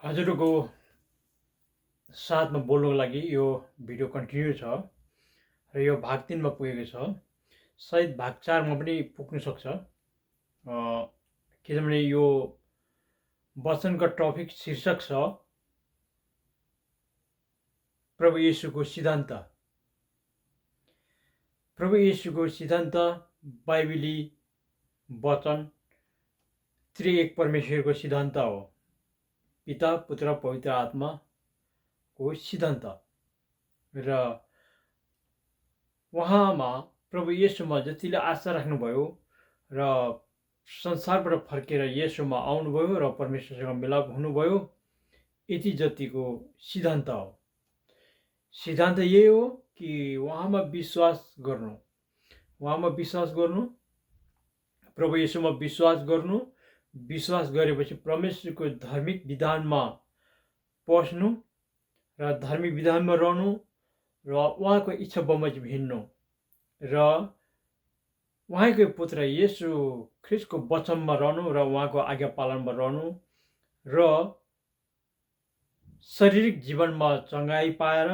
हजुरको साथमा बोल्नको लागि यो भिडियो कन्टिन्यू छ र यो भाग 3 मा पुगेको छ। सायद भाग 4 मा पनि पुग्न सक्छ। किनभने यो वचनको टपिक शीर्षक छ प्रभु येशूको सिद्धान्त। प्रभु येशूको सिद्धान्त बाइबली वचन त्रिएक परमेश्वरको सिद्धान्त हो। पिता पुत्र पवित्र आत्माको सिद्धान्त र उहाँमा प्रभु येशूमा जतिले आशा राख्नुभयो र संसारबाट फर्केर येशूमा आउनुभयो र परमेश्वरसँग मिलाप हुनुभयो, यति जतिको सिद्धान्त हो। सिद्धान्त यही हो कि उहाँमा विश्वास गर्नु, प्रभु येशूमा विश्वास गर्नु, विश्वास गरेपछि परमेश्वरको धार्मिक विधानमा पस्नु र धार्मिक विधानमा रहनु र उहाँको इच्छा बमोजिम हिँड्नु र उहाँकै पुत्र येशू ख्रिस्टको वचनमा रहनु र उहाँको आज्ञा पालनमा रहनु र शारीरिक जीवनमा चङ्गाई पाएर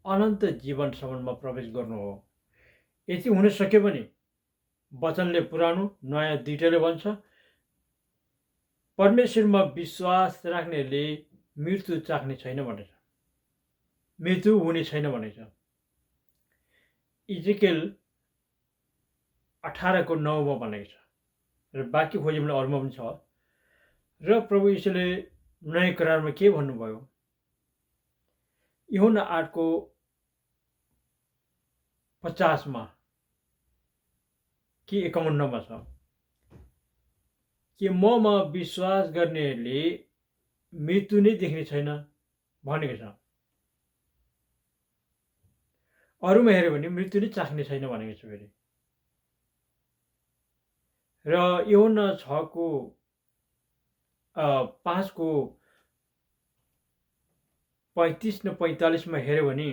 अनन्त जीवनसम्ममा प्रवेश गर्नु हो। यति हुन सक्यो भने वचनले पुरानो नयाँ दुईटैले भन्छ, परमेश्वरमा विश्वास राख्नेले मृत्यु चाख्ने छैन भनेछ, मृत्यु हुने छैन भनेछ। इजेकियल 18:9 मा भनेको छ र बाँकी खोज्यो भने अरूमा पनि छ। र प्रभु यीशुले नयाँ करारमा के भन्नुभयो? यूहन्ना 8:50 मा कि 51 मा छ कि ममा विश्वास गर्नेले मृत्यु नै देख्ने छैन भनेको छ। अरूमा हेऱ्यो भने मृत्यु नै चाख्ने छैन भनेको छ फेरि। र यूहन्ना 6:5:35 र 45 मा हेऱ्यो भने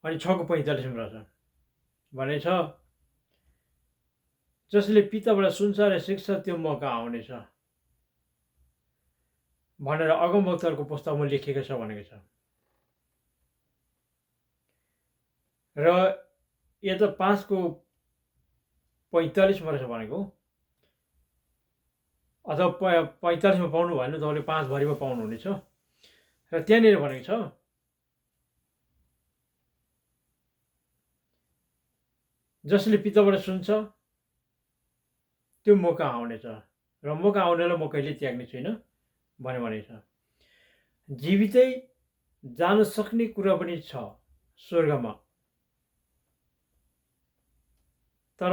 अनि 6:45 मा रहेछ भनेछ, जसले पिताबाट सुन्छ र सिक्छ त्यो मौका आउनेछ भनेर अगमवक्ताहरूको पुस्तकमा लेखिएको छ भनेको छ। र यता 5:45 मा रहेछ भनेको, अथवा 45 मा पाउनु भएन तपाईँले 5 भरिमा पाउनुहुनेछ। र त्यहाँनिर भनेको छ, जसले पिताबाट सुन्छ त्यो मौका आउनेछ र मौका आउनेलाई म कहिले त्याग्ने छुइनँ भनेको छ। जीवितै जान सक्ने कुरा पनि छ स्वर्गमा, तर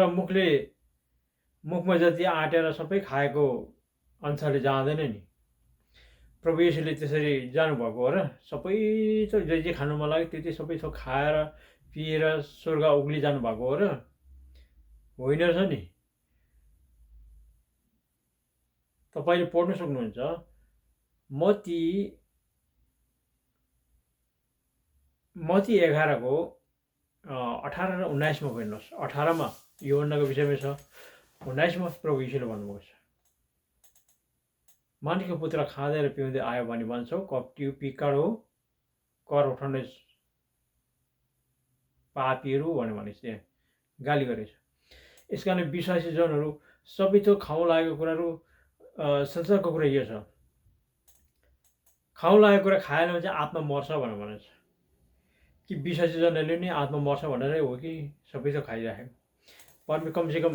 मुखमा जति आँटेर सबै खाएको अनुसारले जाँदैन नि। प्रभु येशूले त्यसरी जानुभएको हो र सबै थोक जे जे खानु मन लाग्यो त्यो सबै थोक खाएर पिएर स्वर्ग उक्ली जानुभएको हो र होइन रहेछ नि। तपाईँले पढ्न सक्नुहुन्छ मत्ती 11:18 र 19 मा हेर्नुहोस्। 18 मा यूहन्नाको विषयमा छ, 19 मा प्रभु यीशुले भन्नुभएको छ, मानिसको पुत्र खाँदै र पिउँदै आयो भने भन्छौ कपटी पिकार हो, कर उठाउने पापीहरू भनेको त्यहाँ गाली गरेछ। यस कारण विश्वासी जनहरू सबै थोक खाउँ लागेको कुराहरू संसारको कुरा यो छ, खाउँ लागेको कुरा खाएन भने चाहिँ आत्मा मर्छ भनेर भनेको छ। कि विश्वासी जनहरूले नि आत्मा मर्छ भनेरै हो कि सबै थोक खाइराखेको? कमसेकम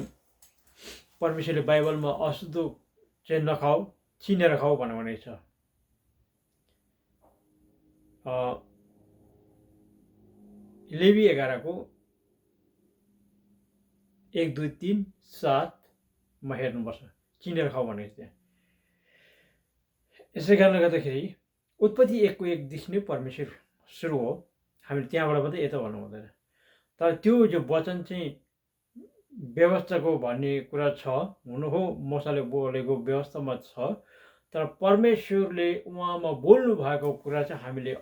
परमेश्वरले बाइबलमा अशुद्ध चाहिँ नखाऊ, चिनेर खाऊ भनेको छ। लेवी 11:1-2-3-7 मा हेर्नुपर्छ, चिनेर खाऊ भनेको त्यहाँ। यसै कारणले गर्दाखेरि उत्पत्ति 1:1 नै परमेश्वर सुरु हो, हामीले त्यहाँबाट मात्रै यता भन्नु हुँदैन। तर त्यो जो वचन चाहिँ व्यवस्थाको भन्ने कुरा छ, हुनु हो मोसाले बोलेको व्यवस्थामा छ, तर परमेश्वरले उहाँमा बोल्नु भएको कुरा चाहिँ हामीले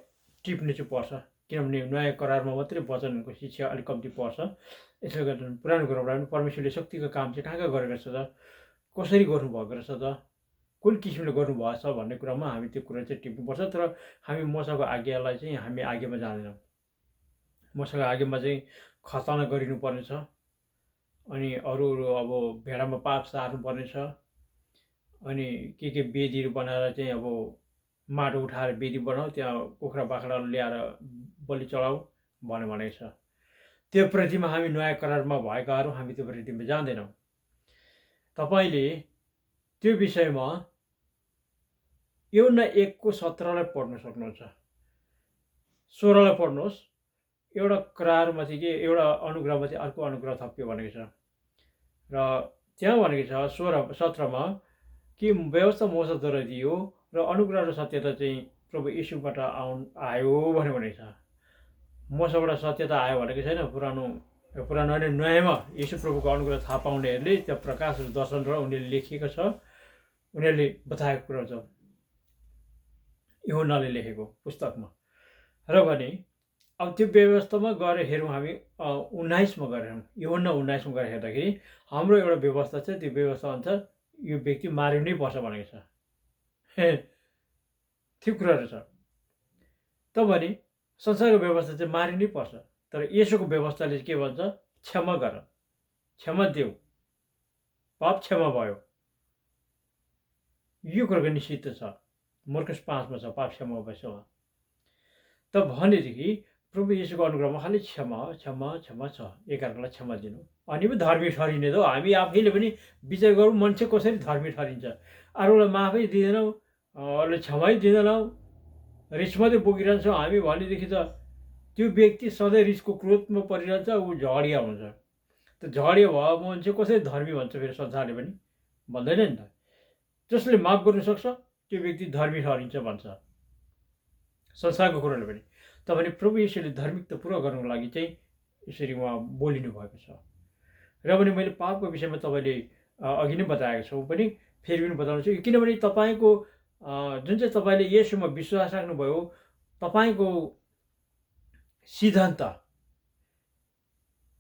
टिप्नु चाहिँ पर्छ। किनभने नयाँ करारमा मात्रै वचनको शिक्षा अलिक कम्ती पर्छ। यसले गर्दा पुरानो कुराबाट पनि परमेश्वरले शक्तिको काम चाहिँ कहाँ गरेको छ त? कसरी गर्नुभएको रहेछ त, कुन किसिमले गर्नुभएछ भन्ने कुरामा हामी त्यो कुरा चाहिँ टिप्नुपर्छ। तर हामी मौसाको आज्ञालाई चाहिँ हामी आज्ञामा जाँदैनौँ। मौसाको आज्ञामा चाहिँ खतना गरिनुपर्ने छ, अनि अरू अब भेडामा पाप सार्नुपर्ने छ, अनि के वेदीहरू बनाएर चाहिँ अब माटो उठाएर वेदी बनाऊ, त्यहाँ कुखुरा बाख्रा ल्याएर बलि चढाऊ भनेको छ। त्यो प्रतिमा हामी नयाँ करारमा भएकाहरू हामी त्यो प्रतिमा जान्दैनौँ। तपाईँले त्यो विषयमा यूहन्ना 1:17 पढ्न सक्नुहुन्छ। 16 पढ्नुहोस्। एउटा करारमाथि के एउटा अनुग्रहमाथि अर्को अनुग्रह थप्यो भनेको छ। र त्यहाँ भनेको छ 16-17मा कि व्यवस्था मोसाद्वारा दियो र अनुग्रह र सत्यता चाहिँ प्रभु यीशुबाट आयो भनेको छ। मोसाबाट सत्यता आयो भनेको छैन। पुरानो अनि नयाँमा यीशु प्रभुको अनुग्रह थाहा पाउनेहरूले त्यो प्रकाश र दर्शन र उनीहरूले लेखिएको छ, उनीहरूले बताएको कुरा छ यूहन्नाले लेखेको पुस्तकमा। र भने अब त्यो व्यवस्थामा गएर हेरौँ हामी 19मा गएर हेरौँ। यूहन्ना 19मा गएर हेर्दाखेरि हाम्रो एउटा व्यवस्था छ, त्यो व्यवस्था अनुसार यो व्यक्ति मारिनै पर्छ भनेको छ। त्यो कुराहरू छ। त भने संसारको व्यवस्था चाहिँ मारिनै पर्छ, तर यसोको व्यवस्थाले के भन्छ? क्षमा गर, क्षमा देऊ, पाप क्षमा भयो। यो कुराको निश्चित छ। मर्कस 5मा छ पाप क्षमा भएछ। त भनेदेखि प्रभु येशूको अनुग्रहमा खालि क्षमा क्षमा क्षमा छ। एकअर्कालाई क्षमा दिनु, अनि पो धर्मी ठहरिने त हो। हामी आफैले पनि विचार गरौँ, मान्छे कसरी धर्मी ठहरिन्छ? अरूलाई माफै दिँदैनौँ, अरूलाई क्षमै दिँदैनौँ, रिस मात्रै बोकिरहन्छौँ हामी भनेदेखि त त्यो व्यक्ति सधैँ रिसको क्रोधमा परिरहन्छ, ऊ झडिया हुन्छ। त झडिया भयो मान्छे कसरी धर्मी भन्छ? फेरि संसारले पनि भन्दैन नि त। जसले माफ गर्नु सक्छ त्यो व्यक्ति धर्मी ठहरिन्छ भन्छ संसारको कुराले पनि। तपाईँ प्रभु येशूले धार्मिकता पुरा गर्नको लागि चाहिँ यसरी उहाँ बोलिनु भएको छ। र पनि मैले पापको विषयमा तपाईँले अघि नै बताएको छु, पनि फेरि पनि बताउँछु। किनभने तपाईँको जुन चाहिँ तपाईँले येशूमा विश्वास राख्नुभयो, तपाईँको सिद्धान्त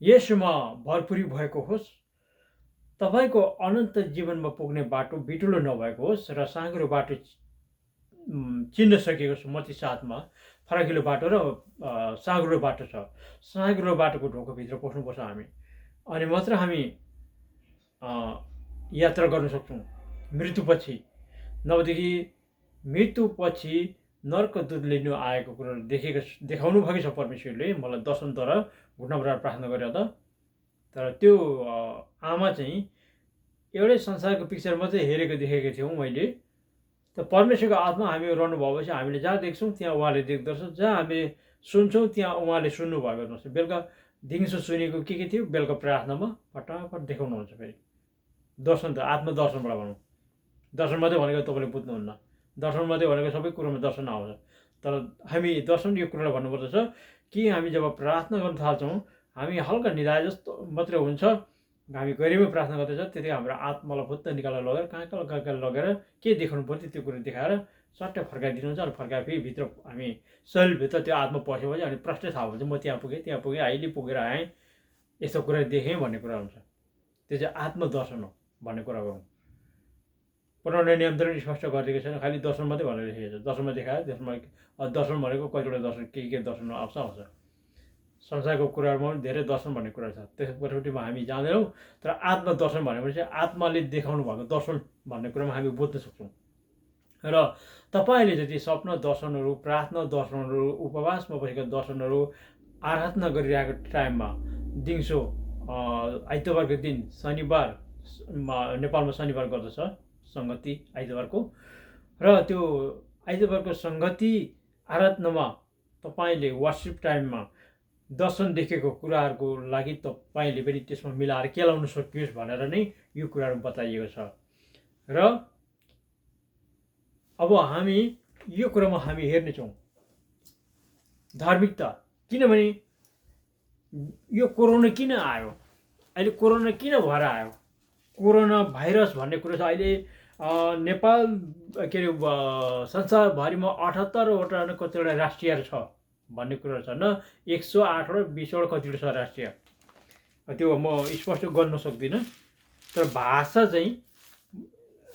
येशूमा भरपुरी भएको होस्, तपाईँको अनन्त जीवनमा पुग्ने बाटो बिटुलो नभएको होस् र साँघुरो बाटो चिन्न सकेको छु। मत्ती 7मा फराकिलो बाटो र साँघुरो बाटो छ। साँघुरो बाटोको ढोकाभित्र पस्नुपर्छ हामी, अनि मात्र हामी यात्रा गर्न सक्छौँ मृत्युपछि। नभएदेखि मृत्युपछि नर्कदूत लिनु आएको कुराहरू देखाउनु भएको छ परमेश्वरले मलाई दर्शनद्वारा घुट्नाबाट प्रार्थना गरेर। तर त्यो आमा चाहिँ एउटै संसारको पिक्चर मात्रै हेरेको देखेको थियौँ मैले। त परमेश्वरको आत्मा हामी रहनु भएपछि हामीले जहाँ देख्छौँ त्यहाँ उहाँले देख्दछ, जहाँ हामीले सुन्छौँ त्यहाँ उहाँले सुन्नुभएको हुनुहुन्छ। बेलुका दिउँसो सुनेको के थियो? बेलुका प्रार्थनामा फटाफट देखाउनुहुन्छ। फेरि दर्शन त आत्मदर्शनबाट भनौँ। दर्शन मात्रै भनेको तपाईँले बुझ्नुहुन्न। दर्शन मात्रै भनेको सबै कुरोमा दर्शन आउँछ। तर हामी दर्शन यो कुरालाई भन्नुपर्दछ कि हामी जब प्रार्थना गर्न थाल्छौँ, हामी हल्का निधाए जस्तो मात्रै हुन्छ, हामी गहिरोमा प्रार्थना गर्दैछ, त्यतिखेर हाम्रो आत्मालाई फुत्त निकालेर लगेर कहाँ लगेर के देखाउनु पर्थ्यो त्यो कुरो देखाएर सट्टै फर्काइदिनुहुन्छ। अनि फर्काए फेरि भित्र हामी शरीरभित्र त्यो आत्मा पसेपछि अनि प्रष्टै थाहा हुन्छ, म त्यहाँ पुगेँ अहिले पुगेर आएँ, यस्तो कुरा देखेँ भन्ने कुरा हुन्छ। त्यो चाहिँ आत्मदर्शन हो भन्ने कुरा गरौँ। पुरानो नियमले पनि स्पष्ट गरिदिएको छैन, खालि दर्शन मात्रै भनेर लेखेको छ। दर्शनमा देखायो, त्यसमा दर्शन भनेको कतिवटा दर्शन के दर्शन आउँछ। संसारको कुराहरूमा पनि धेरै दर्शन भन्ने कुरा छ, त्यसपट्टिमा हामी जाँदैनौँ। तर आत्मदर्शन भनेपछि आत्माले देखाउनु भएको दर्शन भन्ने कुरामा हामी बुझ्न सक्छौँ। र तपाईँले जति सपना दर्शनहरू, प्रार्थना दर्शनहरू, उपवासमा बसेका दर्शनहरू, आराधना गरिरहेको टाइममा दिउँसो आइतबारको दिन, शनिबार नेपालमा शनिबार गर्दछ सङ्गति आइतबारको, र त्यो आइतबारको सङ्गति आराधनामा तपाईँले वर्सिप टाइममा दर्शन देखेको कुराहरूको लागि तपाईँले पनि त्यसमा मिलाएर केलाउन सकियोस् भनेर नै यो कुराहरू बताइएको छ। र अब हामी यो कुरामा हामी हेर्नेछौँ धार्मिकता। किनभने यो कोरोना किन आयो? अहिले कोरोना किन भएर आयो? कोरोना भाइरस भन्ने कुरो छ। अहिले नेपाल के अरे संसारभरिमा 78वटा कतिवटा राष्ट्रियहरू छ भन्ने कुरा छ। न 108वटा 20वटा कतिवटा छ राष्ट्रिय, त्यो म स्पष्ट गर्न सक्दिनँ। तर भाषा चाहिँ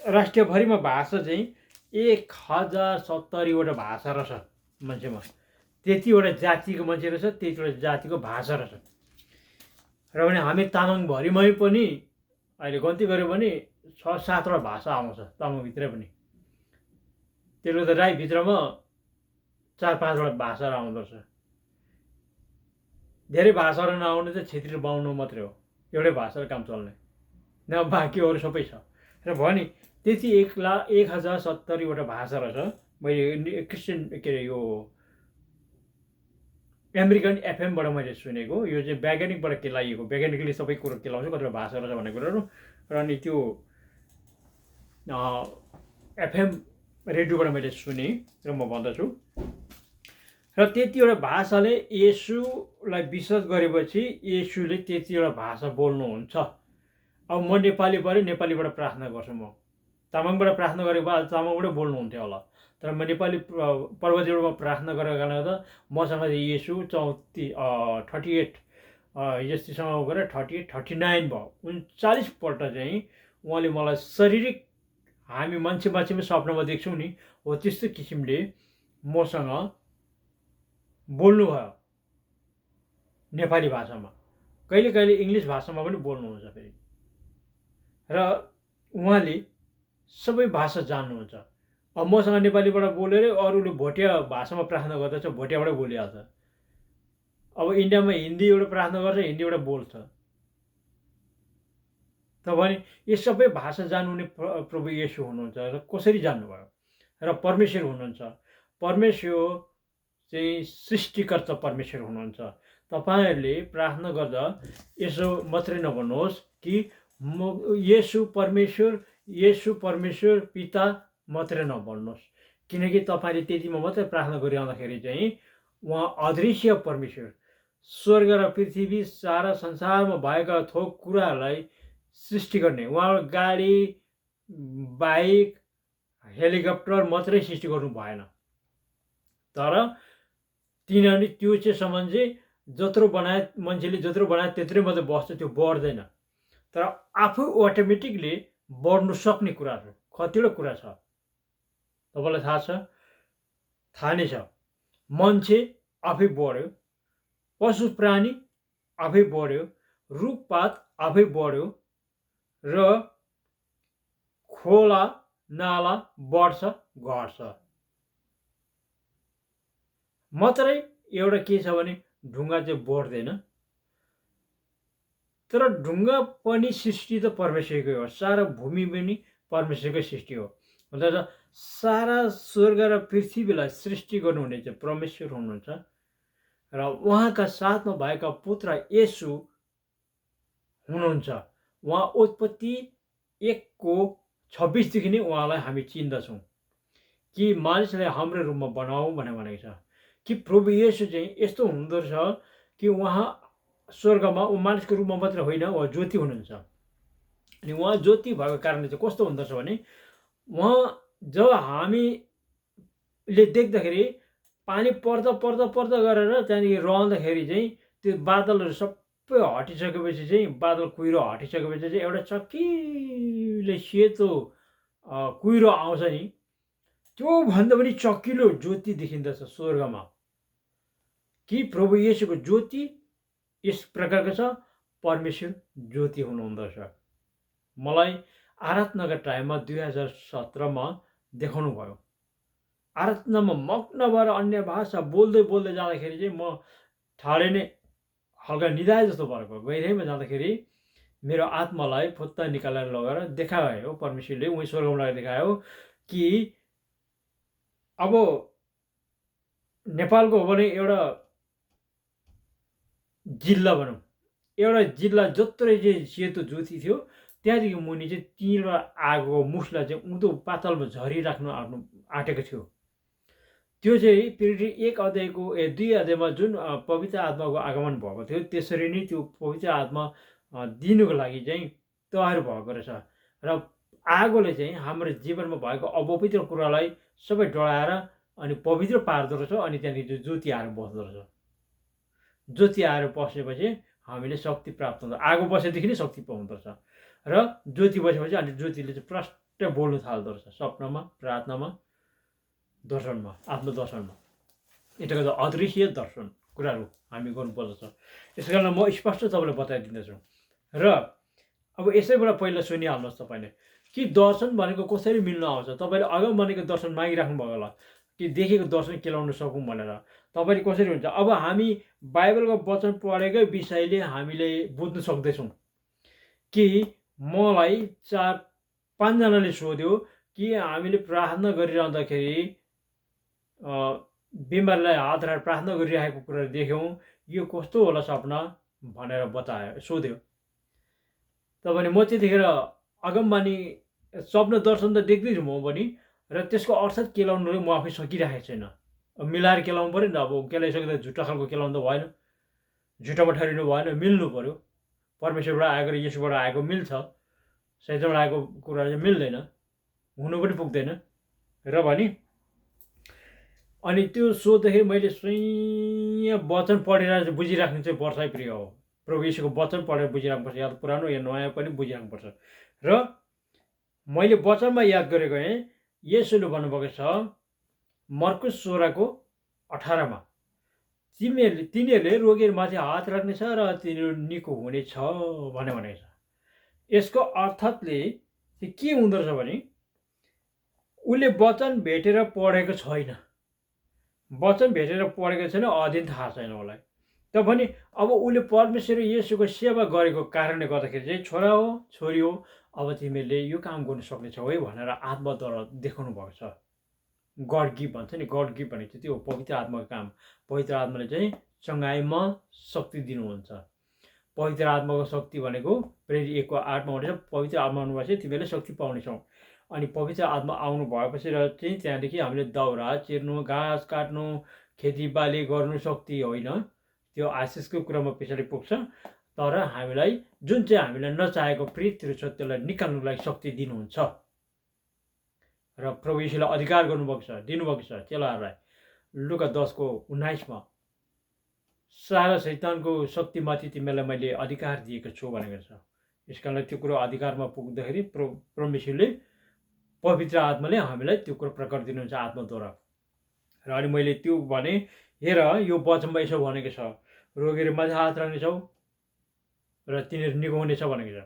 राष्ट्रियभरिमा भाषा चाहिँ 1070वटा भाषा रहेछ मान्छेमा। त्यतिवटा जातिको मान्छे रहेछ, त्यतिवटा जातिको भाषा रहेछ। र भने हामी तामाङभरिमै पनि अहिले गन्ती गऱ्यो भने 6-7वटा भाषा आउँछ तामाङभित्रै पनि। त्यसले त राईभित्रमा 4-5वटा भाषाहरू आउँदो रहेछ। धेरै भाषाहरू नआउने चाहिँ छेत्री र बाहुन मात्रै हो, एउटै भाषाले काम चल्ने, न बाँकी अरू सबै छ। र भने त्यति 1070वटा भाषा रहेछ। मैले क्रिस्चियन के अरे यो अमेरिकन एफएमबाट मैले सुनेको, यो चाहिँ वैज्ञानिकबाट केलाइएको, वैज्ञानिकले सबै कुरो केलाउँछ कतिवटा भाषा रहेछ भन्ने कुराहरू। र अनि त्यो एफएम रेडियोबाट मैले सुने र म भन्दछु। र त्यतिवटा भाषाले येशूलाई विश्वास गरेपछि येशूले त्यतिवटा भाषा बोल्नुहुन्छ। अब म नेपाली पऱ्यो, नेपालीबाट प्रार्थना गर्छु। म तामाङबाट प्रार्थना गरेको भए तामाङबाटै बोल्नुहुन्थ्यो होला, तर म नेपाली पर्वतीबाट प्रार्थना गरेको कारणले गर्दा मसँग येशू 38 यस्तोसँग गरेर 39 भयो। 39पल्ट चाहिँ उहाँले मलाई शारीरिक, हामी मान्छेमा सपनामा देख्छौँ नि हो त्यस्तो किसिमले मसँग बोल्नुभयो नेपाली भाषामा। कहिले कहिले इङ्ग्लिस भाषामा पनि बोल्नुहुन्छ फेरि। र उहाँले सबै भाषा जान्नुहुन्छ। अब मसँग नेपालीबाट बोलेर अरूले भोटिया भाषामा प्रार्थना गर्दा चाहिँ भोटियाबाटै बोलिहाल्छ। अब इन्डियामा हिन्दीबाट प्रार्थना गर्छ, हिन्दीबाट बोल्छ। त भने यो सबै भाषा जान्नुहुने प्रभु येशू हुनुहुन्छ। र कसरी जान्नुभयो? र परमेश्वर हुनुहुन्छ। परमेश्वर चाहिँ सृष्टिकर्ता परमेश्वर हुनुहुन्छ। तपाईँहरूले प्रार्थना गर्दा यसो मात्रै नभन्नुहोस् कि येशू परमेश्वर पिता मात्रै नभन्नुहोस्, किनकि तपाईँले त्यतिमा मात्रै प्रार्थना गरिरहँदाखेरि चाहिँ उहाँ अदृश्य परमेश्वर, स्वर्ग र पृथ्वी सारा संसारमा भएका थोक कुराहरूलाई सृष्टि गर्ने, उहाँ गाडी बाइक हेलिकप्टर मात्रै सृष्टि गर्नु भएन। तर तिनीहरूले त्यो चाहिँ सम्बन्ध चाहिँ जत्रो बनाए, मान्छेले जत्रो बनाए त्यत्रै मात्रै बस्छ, त्यो बढ्दैन। तर आफू अटोमेटिकली बढ्नु सक्ने कुराहरू कतिवटा कुरा छ तपाईँलाई थाहा छ? थाहा नै छ। मान्छे आफै बढ्यो, पशु प्राणी आफै बढ्यो, रुखपात आफै बढ्यो, र खोला नाला बढ्छ घट्छ। मात्रै एउटा के छ भने ढुङ्गा चाहिँ बढ्दैन। तर ढुङ्गा पनि सृष्टि त परमेश्वरकै हो, सारा भूमि पनि परमेश्वरकै सृष्टि हो। भन्दा सारा स्वर्ग र पृथ्वीलाई सृष्टि गर्नुहुने चाहिँ परमेश्वर हुनुहुन्छ। र उहाँका साथमा भएका पुत्र येशू हुनुहुन्छ। उहाँ उत्पत्ति 1:26 नै उहाँलाई हामी चिन्दछौँ कि मानिसलाई हाम्रो रूपमा बनाऊ भनेको छ। कि प्रभु येशू चाहिँ यस्तो हुँदो रहेछ कि उहाँ स्वर्गमा मानिसको रूपमा मात्र होइन, उहाँ ज्योति हुनुहुन्छ। अनि उहाँ ज्योति भएको कारणले चाहिँ कस्तो हुँदो रहेछ भने उहाँ जब हामीले देख्दाखेरि पानी पर्दा पर्दा पर्दा गरेर त्यहाँदेखि रहँदाखेरि चाहिँ त्यो बादलहरू सबै हटिसकेपछि चाहिँ बादल कुहिरो हटिसकेपछि चाहिँ एउटा चकिलो सेतो कुहिरो आउँछ नि, त्योभन्दा पनि चकिलो ज्योति देखिँदछ स्वर्गमा। कि प्रभु येशूको ज्योति यस प्रकारको छ, परमेश्वर ज्योति हुनुहुँदो रहेछ। मलाई आराधनाको टाइममा 2017मा देखाउनु भयो। आराधनामा मग्न भएर अन्य भाषा बोल्दै बोल्दै जाँदाखेरि चाहिँ म ठाडै नै हल्का निदाए जस्तो भएको। गहिराइमा जाँदाखेरि मेरो आत्मालाई फुत्ता निकालेर लगेर देखायो परमेश्वरले, उही स्वर्गमा लगेर देखायो कि अब नेपालको हो भने एउटा जिल्ला भनौँ, एउटा जिल्ला जत्रै चाहिँ सेतो ज्योति थियो त्यहाँदेखि मुनि चाहिँ तिनवटा आगोको मुसला चाहिँ उँधो पातलमा झरिराख्नु आँटेको थियो। त्यो चाहिँ फेरि 2 अध्यायमा जुन पवित्र आत्माको आगमन भएको थियो त्यसरी नै त्यो पवित्र आत्मा दिनुको लागि चाहिँ तयार भएको रहेछ। र आगोले चाहिँ हाम्रो जीवनमा भएको अपवित्र कुरालाई सबै डढाएर अनि पवित्र पार्दो रहेछ। अनि त्यहाँदेखि ज्योति आएर बस्दो रहेछ। ज्योति आएर बसेपछि हामीले शक्ति प्राप्त हुन्छ। आगो बसेदेखि नै शक्ति पाउँदो रहेछ। र ज्योति बसेपछि अनि ज्योतिले चाहिँ प्रष्ट बोल्नु थाल्दो रहेछ सपनामा, प्रार्थनामा, दर्शनमा, आफ्नो दर्शनमा। यतिको त अदृश्य दर्शन कुराहरू हामी गर्नुपर्दछ। यसै कारण म स्पष्ट तपाईँलाई बताइदिँदैछु। र अब यसैबाट पहिला सुनिहाल्नुहोस् तपाईँले कि दर्शन भनेको कसरी मिल्न आउँछ। तपाईँले अगम भनेको दर्शन मागिराख्नु भयो होला कि देखेको दर्शन केलाउन सकौँ भनेर। तपाईँले कसरी हुन्छ, अब हामी बाइबलको वचन पढेकै विषयले हामीले बुझ्नु सक्दैछौँ कि मलाई 4-5जनाले सोध्यो कि हामीले प्रार्थना गरिरहँदाखेरि बिमारीलाई हात राखेर प्रार्थना गरिरहेको कुरा देख्यौँ, यो कस्तो होला सपना भनेर बतायो, सोध्यो। तपाईँले म त्यतिखेर अगमबानी स्वप्न दर्शन त देख्दैछु म पनि, र त्यसको अर्थ केलाउनु म आफै सकिरहेको छैन। अब मिलाएर केलाउनु पऱ्यो नि त। अब केलाइसक्दा झुट्टा खालको केलाउनु त भएन, झुटामा ठहरिनु भएन, मिल्नु पऱ्यो। परमेश्वरबाट आएको र यसोबाट आएको मिल्छ, सैतानबाट आएको कुरा चाहिँ मिल्दैन, हुनु पनि पुग्दैन र भने। अनि त्यो सोध्दाखेरि मैले स्वयं वचन पढेर बुझिराख्नु चाहिँ वर्षै प्रिय हो। प्रभु यीशुको वचन पढेर बुझिराख्नुपर्छ, या पुरानो या नयाँ पनि बुझिराख्नुपर्छ। र मैले वचनमा याद गरेको येशूले भन्नुभएको छ मर्कुस 16:18 तिनीहरूले रोगीहरूमाथि हात राख्नेछ र तिनीहरू निको हुनेछ भनेको छ। यसको अर्थले चाहिँ के हुँदो रहेछ भने उसले वचन भेटेर पढेको छैन, वचन भेटेर पढेको छैन, अध्ययन थाहा छैन उसलाई। त भने अब उसले परमेश्वर येशूको सेवा गरेको कारणले गर्दाखेरि चाहिँ छोरा हो, छोरी हो, अब तिमीहरूले यो काम गर्नु सक्नेछौ है भनेर आत्माद्वारा देखाउनु भएको छ। गड गिफ्ट भन्छ नि, गड गिफ्ट भनेको चाहिँ त्यो पवित्र आत्माको काम। पवित्र आत्माले चाहिँ चङ्गाइमा शक्ति दिनुहुन्छ। पवित्र आत्माको शक्ति भनेको प्रेरित 1:8 हुनेछ, पवित्र आत्मा आउनुभएपछि तिमीहरूले शक्ति पाउनेछौ। अनि पवित्र आत्मा आउनु भएपछि र चाहिँ त्यहाँदेखि हामीले दाउरा चिर्नु, घाँस काट्नु, खेतीबाली गर्नु शक्ति होइन, त्यो आशिषको कुरामा पछाडि पुग्छ। तर हामीलाई जुन चाहिँ हामीलाई नचाहेको प्रेतहरू छ त्यसलाई निकाल्नुको लागि शक्ति दिनुहुन्छ। र प्रभु यीशुले अधिकार गर्नुभएको छ, दिनुभएको छ चेलाहरूलाई। लुका 10:19 सारा शैतानको शक्तिमाथि तिमीलाई मैले अधिकार दिएको छु भनेको छ। यस कारणले त्यो कुरो अधिकारमा पुग्दाखेरि परमेश्वरले पवित्र आत्माले हामीलाई त्यो कुरो प्रकट दिनुहुन्छ आत्माद्वारा। र अनि मैले त्यो भने हेर यो वचनमा यसो भनेको छ, रोगीहरूमाथि हात राख्नेछौ र तिनीहरू निको हुनेछ भनेको छ।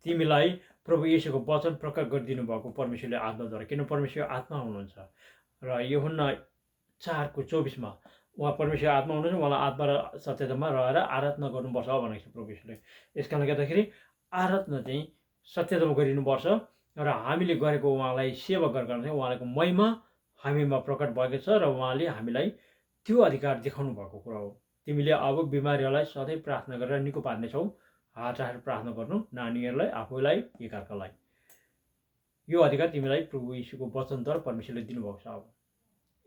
तिमीलाई प्रभु येशूको वचन प्रकट गरिदिनु भएको परमेश्वरले आत्माद्वारा, किन परमेश्वर आत्मा हुनुहुन्छ। र यूहन्ना 4:24 उहाँ परमेश्वर आत्मा हुनुहुन्छ, उहाँलाई आत्मा र सत्यतामा रहेर आराधना गर्नुपर्छ भनेको छ प्रभु येशूले। यस कारणले गर्दाखेरि आराधना चाहिँ सत्यतामा गरिनुपर्छ र हामीले गरेको उहाँलाई सेवा गरेर चाहिँ उहाँको महिमा हामीमा प्रकट भएको छ र उहाँले हामीलाई त्यो अधिकार देखाउनु भएको कुरा हो। तिमीले अब बिमारीहरूलाई सधैँ प्रार्थना गरेर निको पार्नेछौ, हात राखेर प्रार्थना गर्नु, नानीहरूलाई, आफूलाई, एकअर्कालाई। यो अधिकार तिमीलाई प्रभु यीशुको वचनद्वारा परमेश्वरले दिनुभएको छ। अब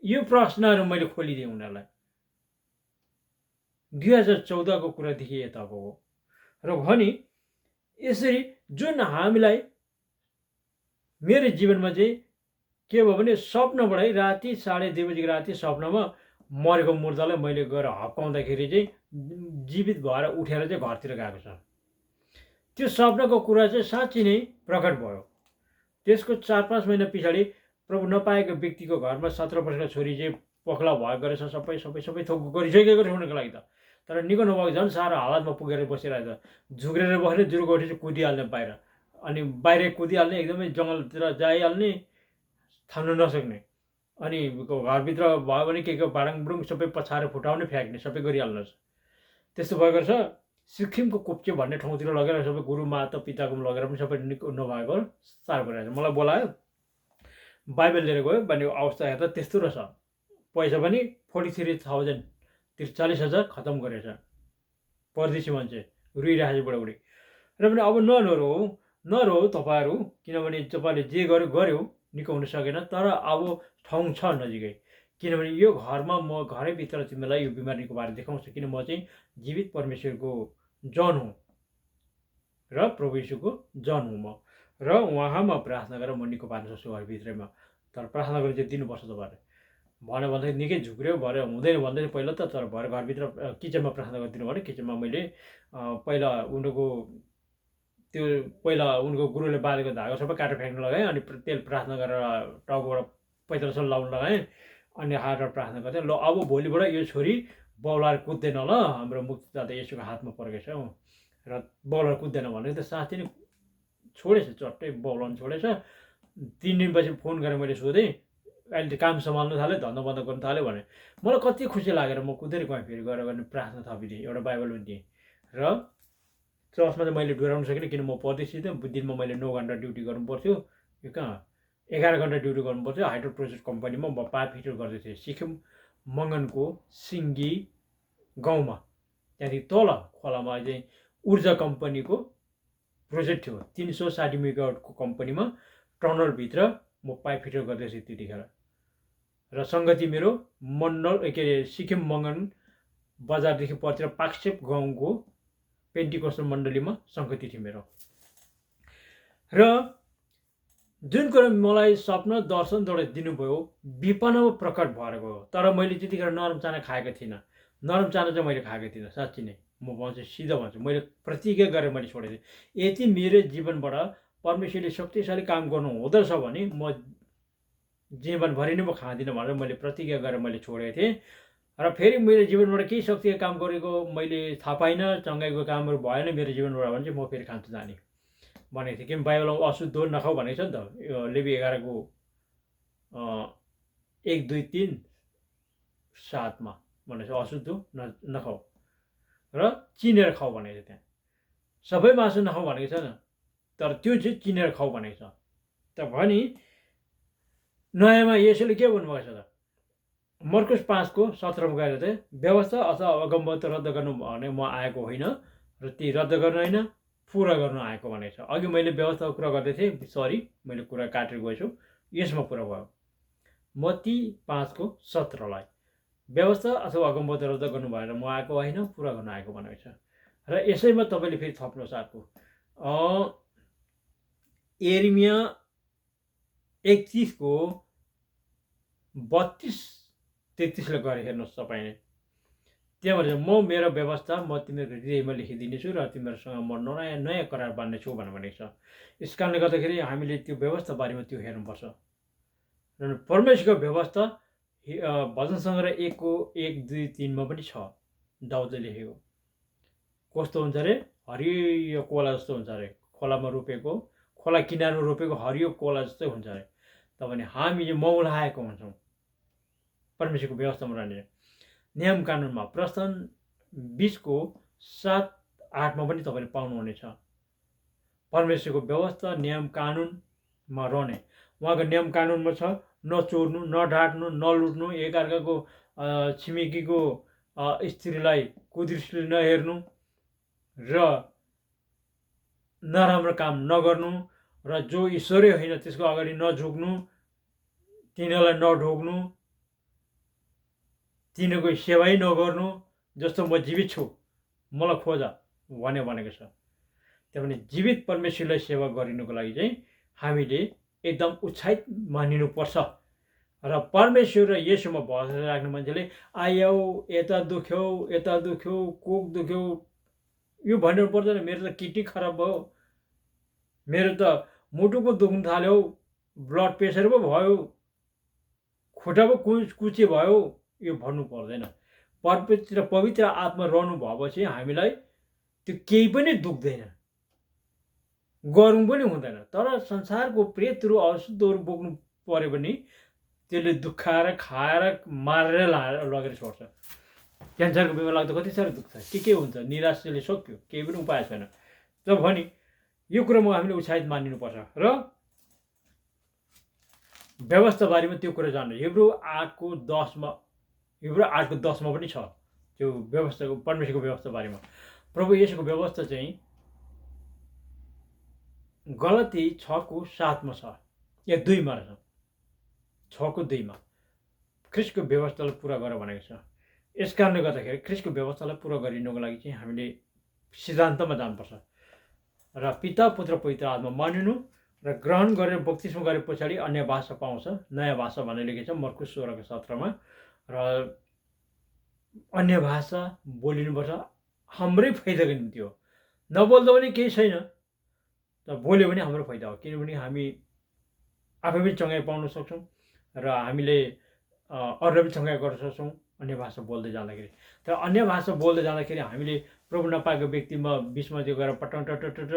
यो प्रश्नहरू मैले खोलिदिएँ उनीहरूलाई, 2014 को कुरादेखि यताको हो। र भने यसरी जुन हामीलाई मेरो जीवनमा चाहिँ के भयो भने स्वप्नबाटै राति 2:30 बजीको राति स्वप्नमा मरेको मुर्दालाई मैले गएर हप्काउँदाखेरि चाहिँ जीवित भएर उठेर चाहिँ घरतिर गएको छ। त्यो स्वप्नको कुरा चाहिँ साँच्ची नै प्रकट भयो। त्यसको 4-5 महिना पछाडि प्रभु नपाएको व्यक्तिको घरमा 17 वर्षको छोरी चाहिँ पक्ला भएको रहेछ, सबै थोक गरिसकेको छ उनीहरूको लागि त। तर निको नभएको झन् साह्रो हालतमा पुगेर बसिरहेको छ। झुक्रेर बस्ने जुरुको उठेर कुदिहाल्ने बाहिर, अनि बाहिर कुदिहाल्ने, एकदमै जङ्गलतिर जाइहाल्ने, थाम्नु नसक्ने। अनि घरभित्र भयो भने के भाडाङबुडुङ सबै पछाएर फुटाउने, फ्याँक्ने सबै गरिहाल्नुहोस्। त्यस्तो भएको रहेछ। सिक्किमको कोप्चे भन्ने ठाउँतिर लगेर सबै गुरु माता पिताकोमा लगेर पनि सबै निको नभएको साह्रो भइरहेछ। मलाई बोलायो, बाइबल लिएर गयो, भन्ने अवस्था हेर्दा त्यस्तो रहेछ। पैसा पनि 43,000 43,000 खतम गरेछ। परदेशी मान्छे रुइरहेछ बुढाबुढी। र पनि अब नरो तपाईँहरू, किनभने तपाईँले जे गर्यो निको हुन सकेन। तर अब ठाउँ छ नजिकै, किनभने यो घरमा म घरैभित्र तिमीलाई यो बिमारीको बारे देखाउँछु, किन म चाहिँ जीवित परमेश्वरको जन हुँ र प्रभु यीशुको जन हुँ म। र उहाँमा प्रार्थना गरेर म निको पार्न सक्छु घरभित्रैमा। तर प्रार्थना गर्नु चाहिँ दिनुपर्छ तपाईँहरूले। भन्यो भन्दाखेरि निकै झुक्रियो भएर हुँदैन भन्दै पहिला त, तर भएर घरभित्र किचनमा प्रार्थना गरिदिनु भने किचनमा मैले पहिला उनीहरूको त्यो पहिला उनको गुरुले बाँधेको धागो सबै काटेर फ्याँक्न लगाएँ अनि तेल प्रार्थना गरेर टाउकोबाट पैतालासल लाउन लगाएँ अनि हारेर प्रार्थना गर्थेँ। ल अब भोलिबाट यो छोरी बौलाएर कुद्दैन ल, हाम्रो मुक्तिदाता येशूको हातमा पर्खेछ र बौलाएर कुद्दैन भनेको त साँच्चै नै छोडेछ, चट्टै बौलाउनु छोडेछ। 3 दिनपछि फोन गरेर मैले सोधेँ, अहिले त काम सम्हाल्नु थाल्यो, धन्दा बन्द गर्नु थाल्यो भने। मलाई कति खुसी लागेर म कुदेर गएँ, फेरि गएर गर्ने प्रार्थना थपिदिएँ, एउटा बाइबल पनि दिएँ। र चर्चमा चाहिँ मैले डोराउनु सकिनँ, किन म परदेशी थिएँ, दिनमा मैले 9 घन्टा ड्युटी गर्नु पर्थ्यो। यो कहाँ 11 घन्टा ड्युटी गर्नु पर्थ्यो। हाइड्रो प्रोजेक्ट कम्पनीमा म पाइप फिटर गर्दै थिएँ, सिक्किम मङ्गनको सिङ्गी गाउँमा। त्यहाँदेखि तल खोलामा चाहिँ ऊर्जा कम्पनीको प्रोजेक्ट थियो, 360 मेगावाटको कम्पनीमा टनलभित्र म पाइप फिटर गर्दै थिएँ त्यतिखेर। र सङ्गति मेरो मण्डल के अरे सिक्किम मङ्गन बजारदेखि परतिर पाक्सेप गाउँको पेन्टिकोस्टल मण्डलीमा सङ्गति थियो मेरो। र जुन कुरा मलाई स्वप्न दर्शनद्वारा दिनुभयो विपन्नमा प्रकट भएर गयो। तर मैले त्यतिखेर नरम चाना खाएको थिइनँ, नरम चाना चाहिँ मैले खाएको थिइनँ। साँच्ची नै म भन्छु, सिधा भन्छु, मैले प्रतिज्ञा गरेर मैले छोडेको थिएँ। यदि मेरो जीवनबाट परमेश्वरले शक्तिशाली काम गर्नु हुँदछ भने म जीवनभरि नै म खाँदिनँ भनेर मैले प्रतिज्ञा गरेर मैले छोडेको थिएँ। र फेरि मेरो जीवनबाट केही शक्तिको काम गरेको मैले थाहा पाइनँ, चङ्गाइको कामहरू भएन मेरो जीवनबाट भने चाहिँ म फेरि खान्छु जाने भनेको थिएँ। किन बाइबलमा अशुद्ध नखाऊ भनेको छ नि त, यो लेवी 11 को 1, 2, 3, 7 भनेको छ अशुद्ध नखाऊ र चिनेर खाऊ भनेको छ। त्यहाँ सबै मासु नखाऊ भनेको छैन, तर त्यो चाहिँ चिनेर खाऊ भनेको छ। त भनी नयाँमा येशूले के भन्नुभएको छ त, मर्कुस 5 को 17 गएर चाहिँ व्यवस्था अथवा अगमवत रद्द गर्नु भने म आएको होइन, र ती रद्द गर्नु होइन पुरा गर्नु आएको भनेको छ। अघि मैले व्यवस्थाको कुरा गर्दै थिएँ, सरी मैले कुरा काटेर गएछु, यसमा पुरा भयो। मत्ती 5 को 17 व्यवस्था अथवा अगमवत रद्द गर्नु भएर म आएको होइन, पुरा गर्नु आएको भनेको छ। र यसैमा तपाईँले फेरि थप्नुहोस् अर्को यिर्मया 31 को 32-33 गएर हेर्नुहोस् तपाईँले। त्यहाँबाट म मेरो व्यवस्था म तिमीहरूको हृदयमा लेखिदिनेछु र तिमीहरूसँग म नयाँ नयाँ करार बाँध्नेछु भनेको छ। यस कारणले गर्दाखेरि हामीले त्यो व्यवस्था बारेमा त्यो हेर्नुपर्छ। र परमेश्वरको व्यवस्था भजन सङ्ग्रह 1 को 1, 2, 3 पनि छ, दाउदले लेखेको। कस्तो हुन्छ अरे, हरियो कोला जस्तो हुन्छ अरे, खोलामा रोपेको, खोला किनारमा रोपेको हरियो कोला जस्तै हुन्छ अरे। तपाईँ हामी चाहिँ मौलाएको हुन्छौँ परमेश्वरको व्यवस्थामा रहने। नियम कानुनमा प्रस्थान 20 को 7-8 पनि तपाईँले पाउनुहुनेछ। परमेश्वरको व्यवस्था नियम कानुनमा रहने, उहाँको नियम कानुनमा छ नचोर्नु, नढाट्नु, नलुट्नु, एकअर्काको छिमेकीको स्त्रीलाई कुदृष्टिले नहेर्नु र नराम्रो काम नगर्नु, र जो ईश्वरै होइन त्यसको अगाडि नझुक्नु, तिनीहरूलाई नढोग्नु, तिनीहरूको सेवाै नगर्नु। जस्तो म जीवित छु मलाई खोज भनेको छ। त्यहाँभने जीवित परमेश्वरलाई सेवा गरिनुको लागि चाहिँ हामीले एकदम उत्साहित मानिनुपर्छ। र परमेश्वर र येशूमा भरोसा राख्ने मान्छेले आयौ यता दुख्यौ कोक दुख्यौ यो भन्नु पर्दैन। मेरो त किडनी खराब भयो, मेरो त मुटु पो दुख्नु थाल्यो, ब्लड प्रेसर पो भयो, खुट्टा पो कुचे भयो, यो भन्नु पर्दैन। पवित्र आत्मा रहनु भएपछि हामीलाई त्यो केही पनि दुख्दैन, गरौँ पनि हुँदैन। तर संसारको प्रेतहरू अशुद्धहरू बोक्नु पऱ्यो भने त्यसले दुखाएर खाएर मारेर लगेर छोड्छ। क्यान्सरको बिमार लाग्दा कति साह्रो दुख्छ, के हुन्छ, निराशले सक्यो, केही पनि उपाय छैन। त भनी यो कुरामा हामीले उत्साहित मानिनुपर्छ र व्यवस्था बारेमा त्यो कुरा जान्नु। हिब्रू 8 को 10 पनि छ त्यो व्यवस्थाको, परमेश्वरको व्यवस्था बारेमा। प्रभु येशूको व्यवस्था चाहिँ गलती 6 को 7 छ, या 2 छ, 6 को 2 ख्रिस्टको व्यवस्थालाई पुरा गर भनेको छ। यस कारणले गर्दाखेरि ख्रिस्टको व्यवस्थालाई पुरा गरिनुको लागि चाहिँ हामीले सिद्धान्तमा जानुपर्छ र पिता पुत्र पवित्र आत्मा मानिनु र ग्रहण गरेर बक्तिस्मा गरे पछाडि अन्य भाषा पाउँछ। नयाँ भाषा भनेर लेखेको छ मर्कुस 16 को 17 र अन्य भाषा बोलिनुपर्छ हाम्रै फाइदाको निम्ति हो। नबोल्दा पनि केही छैन, त बोल्यो भने हाम्रो फाइदा हो, किनभने हामी आफै पनि चङ्गाइ पाउन सक्छौँ र हामीले अरूलाई पनि चङ्गाइ गर्न सक्छौँ अन्य भाषा बोल्दै जाँदाखेरि। तर अन्य भाषा बोल्दै जाँदाखेरि हामीले प्रभु नपाएको व्यक्तिमा बिचमा त्यो गएर पटट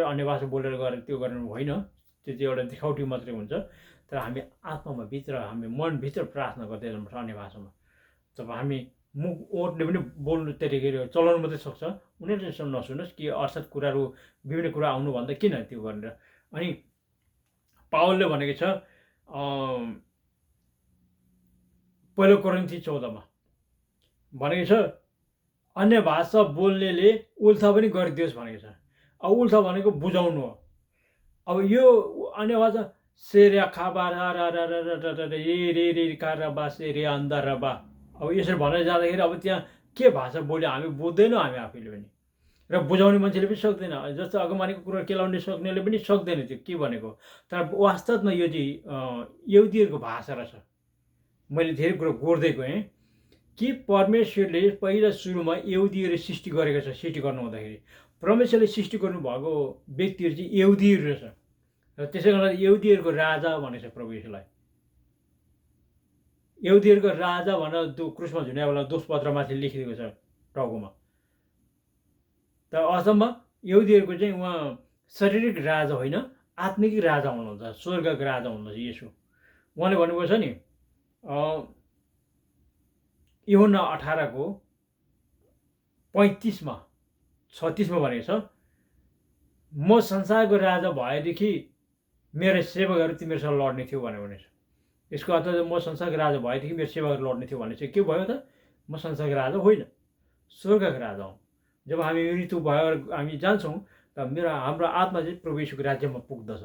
अन्य भाषा बोलेर गएर त्यो गर्नु होइन, त्यो चाहिँ एउटा देखाउटी मात्रै हुन्छ। तर हामी आत्मामा भित्र हामी मनभित्र प्रार्थना गर्दै जानुपर्छ अन्य भाषामा। जब हामी मुख ओठले पनि बोल्नु त्यतिखेर चलाउनु मात्रै सक्छ, उनीहरूले चाहिँ नसुनोस् कि अर्थात् कुराहरू विभिन्न कुरा आउनुभन्दा किन त्यो गरेर। अनि पावलले भनेको छ पहिलो कोरिन्थी 14 भनेको छ अन्य भाषा बोल्नेले उल्था पनि गरिदियोस् भनेको छ। अब उल्था भनेको बुझाउनु हो। अब यो अन्य भाषा सेर्या खाबा रे काराबा सेर्या अन्दारबा, अब यसरी भनेर जाँदाखेरि अब त्यहाँ के भाषा बोल्यो हामी बुझ्दैनौँ हामी आफैले पनि, र बुझाउने मान्छेले पनि सक्दैन। जस्तो अगमानीको कुरा केलाउने सक्नेले पनि सक्दैन त्यो के भनेको। तर वास्तवमा यो चाहिँ यहुदीहरूको भाषा रहेछ। मैले धेरै कुरा गोड्दै गएँ कि परमेश्वरले पहिला सुरुमा यहुदीहरू सृष्टि गरेको छ। सृष्टि गर्नु हुँदाखेरि परमेश्वरले सृष्टि गर्नुभएको व्यक्तिहरू चाहिँ यहुदीहरू रहेछ, र त्यसै कारण यहुदीहरूको राजा भनेको छ प्रभु यीशुलाई। यहुदीहरूको राजा भनेर त्यो क्रुसमा झुन्ड्याए बेला दोषपत्रमाथि लेखिएको छ टाउकोमा। तर अचम्म यहुदीहरूको चाहिँ उहाँ शारीरिक राजा होइन, आत्मिक राजा हुनुहुन्छ, स्वर्गको राजा हुनुहुन्छ येशू। उहाँले भन्नुभएको छ नि यूहन्ना 18:35-36 भनेको छ म संसारको राजा भएदेखि मेरो सेवकहरू तिमीहरूसँग लड्ने थियो भनेको छ। यसको अर्थ म संसारको राजा भएदेखि मेरो सेवकहरू लड्ने थियो भने चाहिँ के भयो त? म संसारको राजा होइन, स्वर्गको राजा हुँ। जब हामी मृत्यु भएर हामी जान्छौँ त हाम्रो आत्मा चाहिँ प्रभु यीशुको राज्यमा पुग्दछ,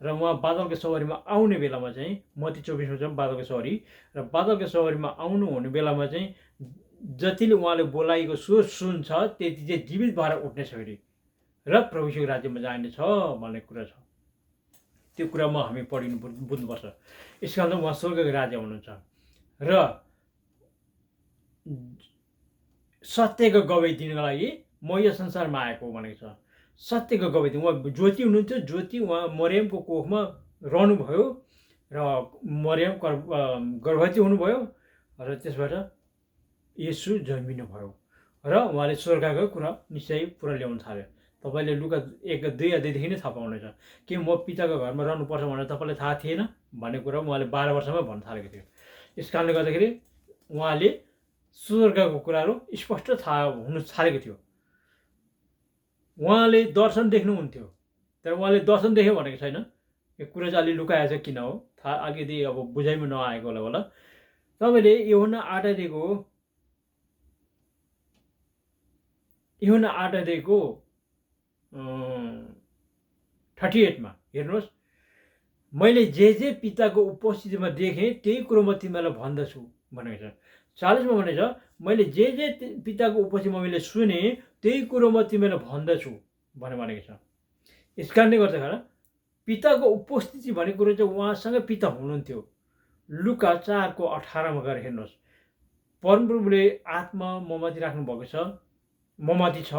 र उहाँ बादलको सवारीमा आउने बेलामा चाहिँ मत्ती 24 छ बादलको सवारी, र बादलको सवारीमा आउनु हुने बेलामा चाहिँ जतिले उहाँले बोलाएको स्वर सुन्छ त्यति चाहिँ जीवित भएर उठ्नेछ फेरि, र प्रभु यीशुको राज्यमा जानेछ भन्ने कुरा छ। त्यो कुरामा हामी पढिनु बुझ्नुपर्छ। यस कारण उहाँ स्वर्गको राजा हुनुहुन्छ र सत्यको गवाई दिनको लागि म यो संसारमा आएको भनेको छ। सत्यको गवाई दिन उहाँ ज्योति हुनुहुन्थ्यो। ज्योति उहाँ मरियमको कोखमा रहनुभयो र मरियम गर्भवती हुनुभयो र त्यसबाट येशू जन्मिनु भयो र उहाँले स्वर्गको कुरा निश्चय पुरा ल्याउन थाल्यो। तपाईँले लुका 1:2 अध्यायदेखि नै थाहा पाउनेछ कि म पिताको घरमा रहनुपर्छ भनेर तपाईँलाई थाहा थिएन भन्ने कुरा उहाँले 12 वर्षमै भन्न थालेको थियो। यस कारणले गर्दाखेरि उहाँले स्वर्गको कुराहरू स्पष्ट थाहा हुन थालेको थियो। उहाँले दर्शन देख्नुहुन्थ्यो, तर उहाँले दर्शन देख्यो भनेको छैन। यो कुरा चाहिँ अलि लुकाएछ किन हो थाहा अलिकति अब बुझाइमा नआएको होला। तपाईँले यूहन्ना 8:38 हेर्नुहोस्, मैले जे जे पिताको उपस्थितिमा देखेँ त्यही कुरो म तिमीलाई भन्दछु भनेको छ। 40 भनेको छ मैले जे जे पिताको उपस्थितिमा मैले सुने त्यही कुरो म तिमीलाई भन्दछु भनेको छ। यस कारणले गर्दाखेरि पिताको उपस्थिति भनेको कुरो चाहिँ उहाँसँग पिता हुनुहुन्थ्यो। लुका 4:18 गएर हेर्नुहोस्, परमप्रभुले आत्मा ममाथि राख्नुभएको छ, ममाथि छ,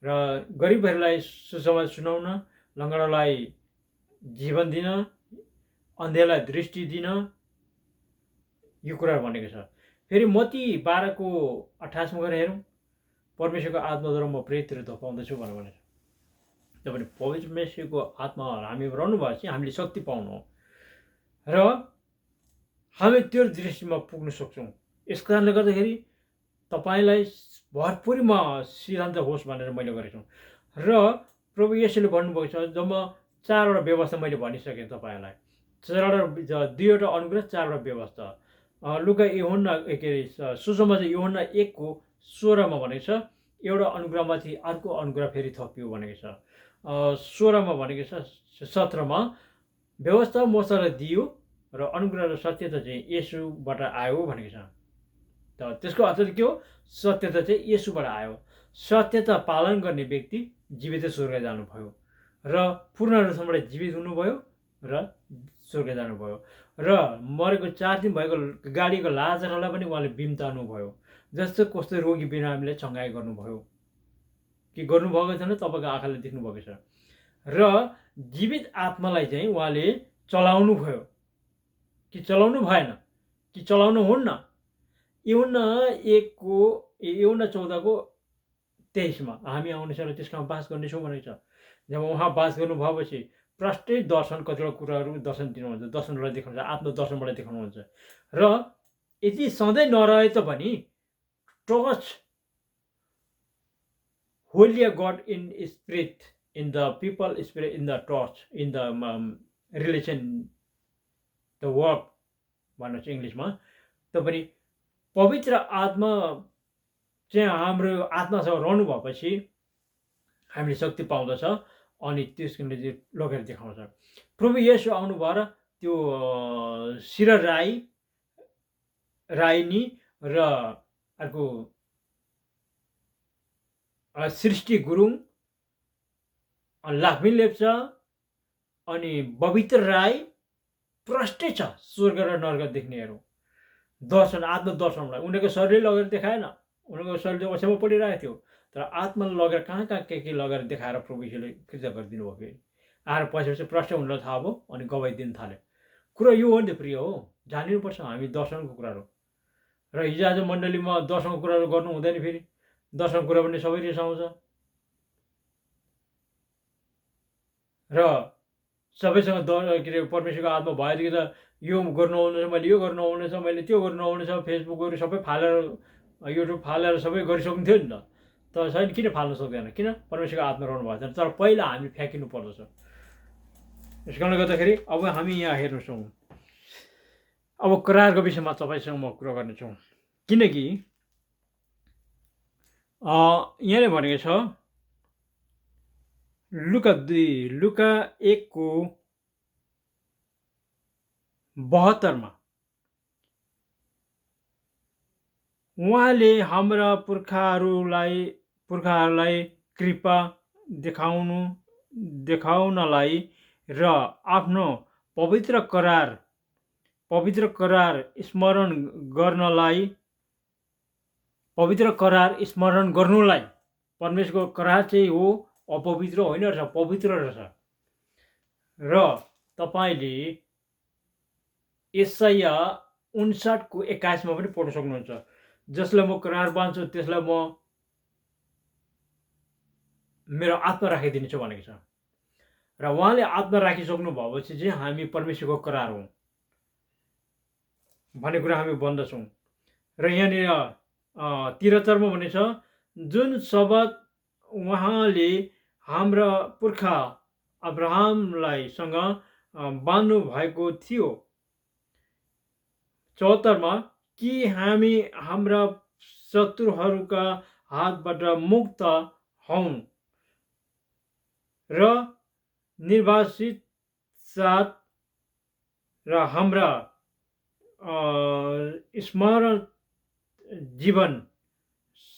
र गरिबहरूलाई सुसमाचार सुनाउन, लङ्गडालाई जीवन दिन, अन्धेलाई दृष्टि दिन, यो कुरा भनेको छ। फेरि मत्ती 12:28 गएर हेरौँ, परमेश्वरको आत्माद्वारा म प्रेतहरू धपाउँदैछु भनेको छ। किनभने परमेश्वरको आत्मा हामी रहनु भएपछि हामीले शक्ति पाउनु हो र हामी त्यो दृष्टिमा पुग्न सक्छौँ। यस कारणले गर्दाखेरि तपाईँलाई भरपुरीमा सिद्धान्त होस् भनेर मैले गरेको छु। र प्रभु येशूले भन्नुभएको छ, जब म 4वटा व्यवस्था मैले भनिसकेँ तपाईँलाई, 2वटा अनुग्रह, 4वटा व्यवस्था। लुका सुसमाचार यूहन्ना 1:16 भनेको छ एउटा अनुग्रहमाथि अर्को अनुग्रह फेरि थपियो भनेको छ। 16 भनेको छ 17 व्यवस्था मसँग दियो र अनुग्रह र सत्यता चाहिँ येशूबाट आयो भनेको छ। त त्यसको अर्थ के हो? सत्यता चाहिँ येशूबाट आयो। सत्यता पालन गर्ने व्यक्ति जीवित स्वर्ग जानुभयो र पूर्ण रूपबाट जीवित हुनुभयो र स्वर्ग जानुभयो। र मरेको 4 दिन भएको गाडीको लाजरलाई पनि उहाँले बिम्ताउनुभयो। जस्तो कस्तो रोगी बिरामीलाई चङ्गाइ गर्नुभयो कि गर्नुभएको छैन, तपाईँको आँखाले देख्नुभएको छ। र जीवित आत्मालाई चाहिँ उहाँले चलाउनु भयो कि चलाउनु भएन कि चलाउनु हुन्न। यूहन्ना 14:23 हामी आउनेछौँ र त्यसमा बास गर्नेछौँ भनेको छ। जब उहाँ बास गर्नु भएपछि प्रष्टै दर्शन कतिवटा कुराहरू दर्शन दिनुहुन्छ, दर्शनबाट देखाउनुहुन्छ, आफ्नो दर्शनबाट देखाउनुहुन्छ। र यदि सधैँ नरहे तापनि touch holy god in spirit in the people spirit in the touch in the relation the work भन्नु छ इङ्ग्लिसमा। तापनि पवित्र आत्मा चाहिँ हाम्रो आत्मासँग रहनु भएपछि हामीले शक्ति पाउँदछ अनि त्यसले लगेर देखाउँछ। प्रभु येशू आउनु भएर त्यो सिरा राईनी र अर्को सृष्टि गुरुङ, लाखमी लेप्चा अनि बबित्र राई प्रष्टै छ स्वर्ग र नर्क देख्नेहरू। दर्शन आत्मदर्शनलाई उनीहरूको शरीरले लगेर देखाएन, उनीहरूको शरीरले ओछ्यामा पडिरहेको थियो, तर आत्माले लगेर कहाँ के लगेर देखाएर प्रभु यीशुले फिर्ता गरिदिनु भयो। फेरि आएर पछि प्रष्ट उनीलाई थाहा भयो अनि गवाई दिन थाल्यो। कुरा यो हो नि त प्रिय हो, जानिनुपर्छ हामी दर्शनको कुराहरू। र हिजो आज मण्डलीमा दर्शनको कुराहरू गर्नु हुँदैन, फेरि दर्शनको कुरा पनि सबै रिसाउँछ र सबैसँग के अरे परमेश्वरको आत्मा भएदेखि त यो गर्नु आउनेछ, मैले यो गर्नु आउनेछ, मैले त्यो गर्नु आउनेछ, फेसबुकहरू सबै फालेर युट्युब फालेर सबै गरिसक्नु थियो नि त। तर छैन, किन फाल्नु सक्दैन? किन? परमेश्वरको आत्मा रहनु भएको छ। तर पहिला हामी फ्याँकिनु पर्दछ। यस कारणले गर्दाखेरि अब हामी यहाँ हेर्नुहोस्, अब करारको विषयमा तपाईँसँग म कुरा गर्नेछु। किनकि यहाँले भनेको छ लुका 1:72 उहाँले हाम्रा पुर्खाहरूलाई कृपा देखाउनलाई र आफ्नो पवित्र स्मरण गर्नुलाई, परमेश्वरको करार चाहिँ हो अपवित्र होइन रहेछ, पवित्र रहेछ। र तपाईँले यशाया 59:21 पनि पढ्न सक्नुहुन्छ। जसलाई म करार बाँध्छु त्यसलाई म मेरो आत्मा राखिदिनेछु भनेको छ। र उहाँले आत्मा राखिसक्नु भएपछि चाहिँ हामी परमेश्वरको करार हौँ भन्ने कुरा हामी बन्दछौँ। र यहाँनिर 73 भनेछ जुन शपथ उहाँले हाम्रा पुर्खा अब्राहमलाईसँग बाँध्नु भएको थियो। 74 कि हामी हाम्रा शत्रुहरूका हातबाट मुक्त हौँ र निर्वासित साथ र हाम्रा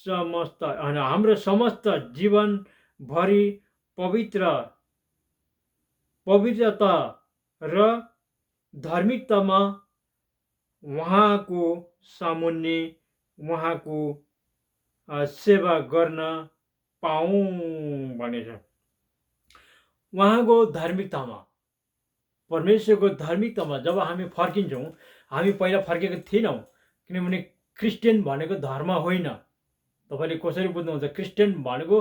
हाम्रो समस्त जीवनभरि पवित्रता र धार्मिकतामा उहाँको सामुन्ने उहाँको सेवा गर्न पाऊँ भनेछ। उहाँको धार्मिकतामा, परमेश्वरको धार्मिकतामा जब हामी फर्किन्छौँ, हामी पहिला फर्केको थिएनौँ। किनभने क्रिस्चियन भनेको धर्म होइन। तपाईँले कसरी बुझ्नुहुन्छ? क्रिस्चियन भनेको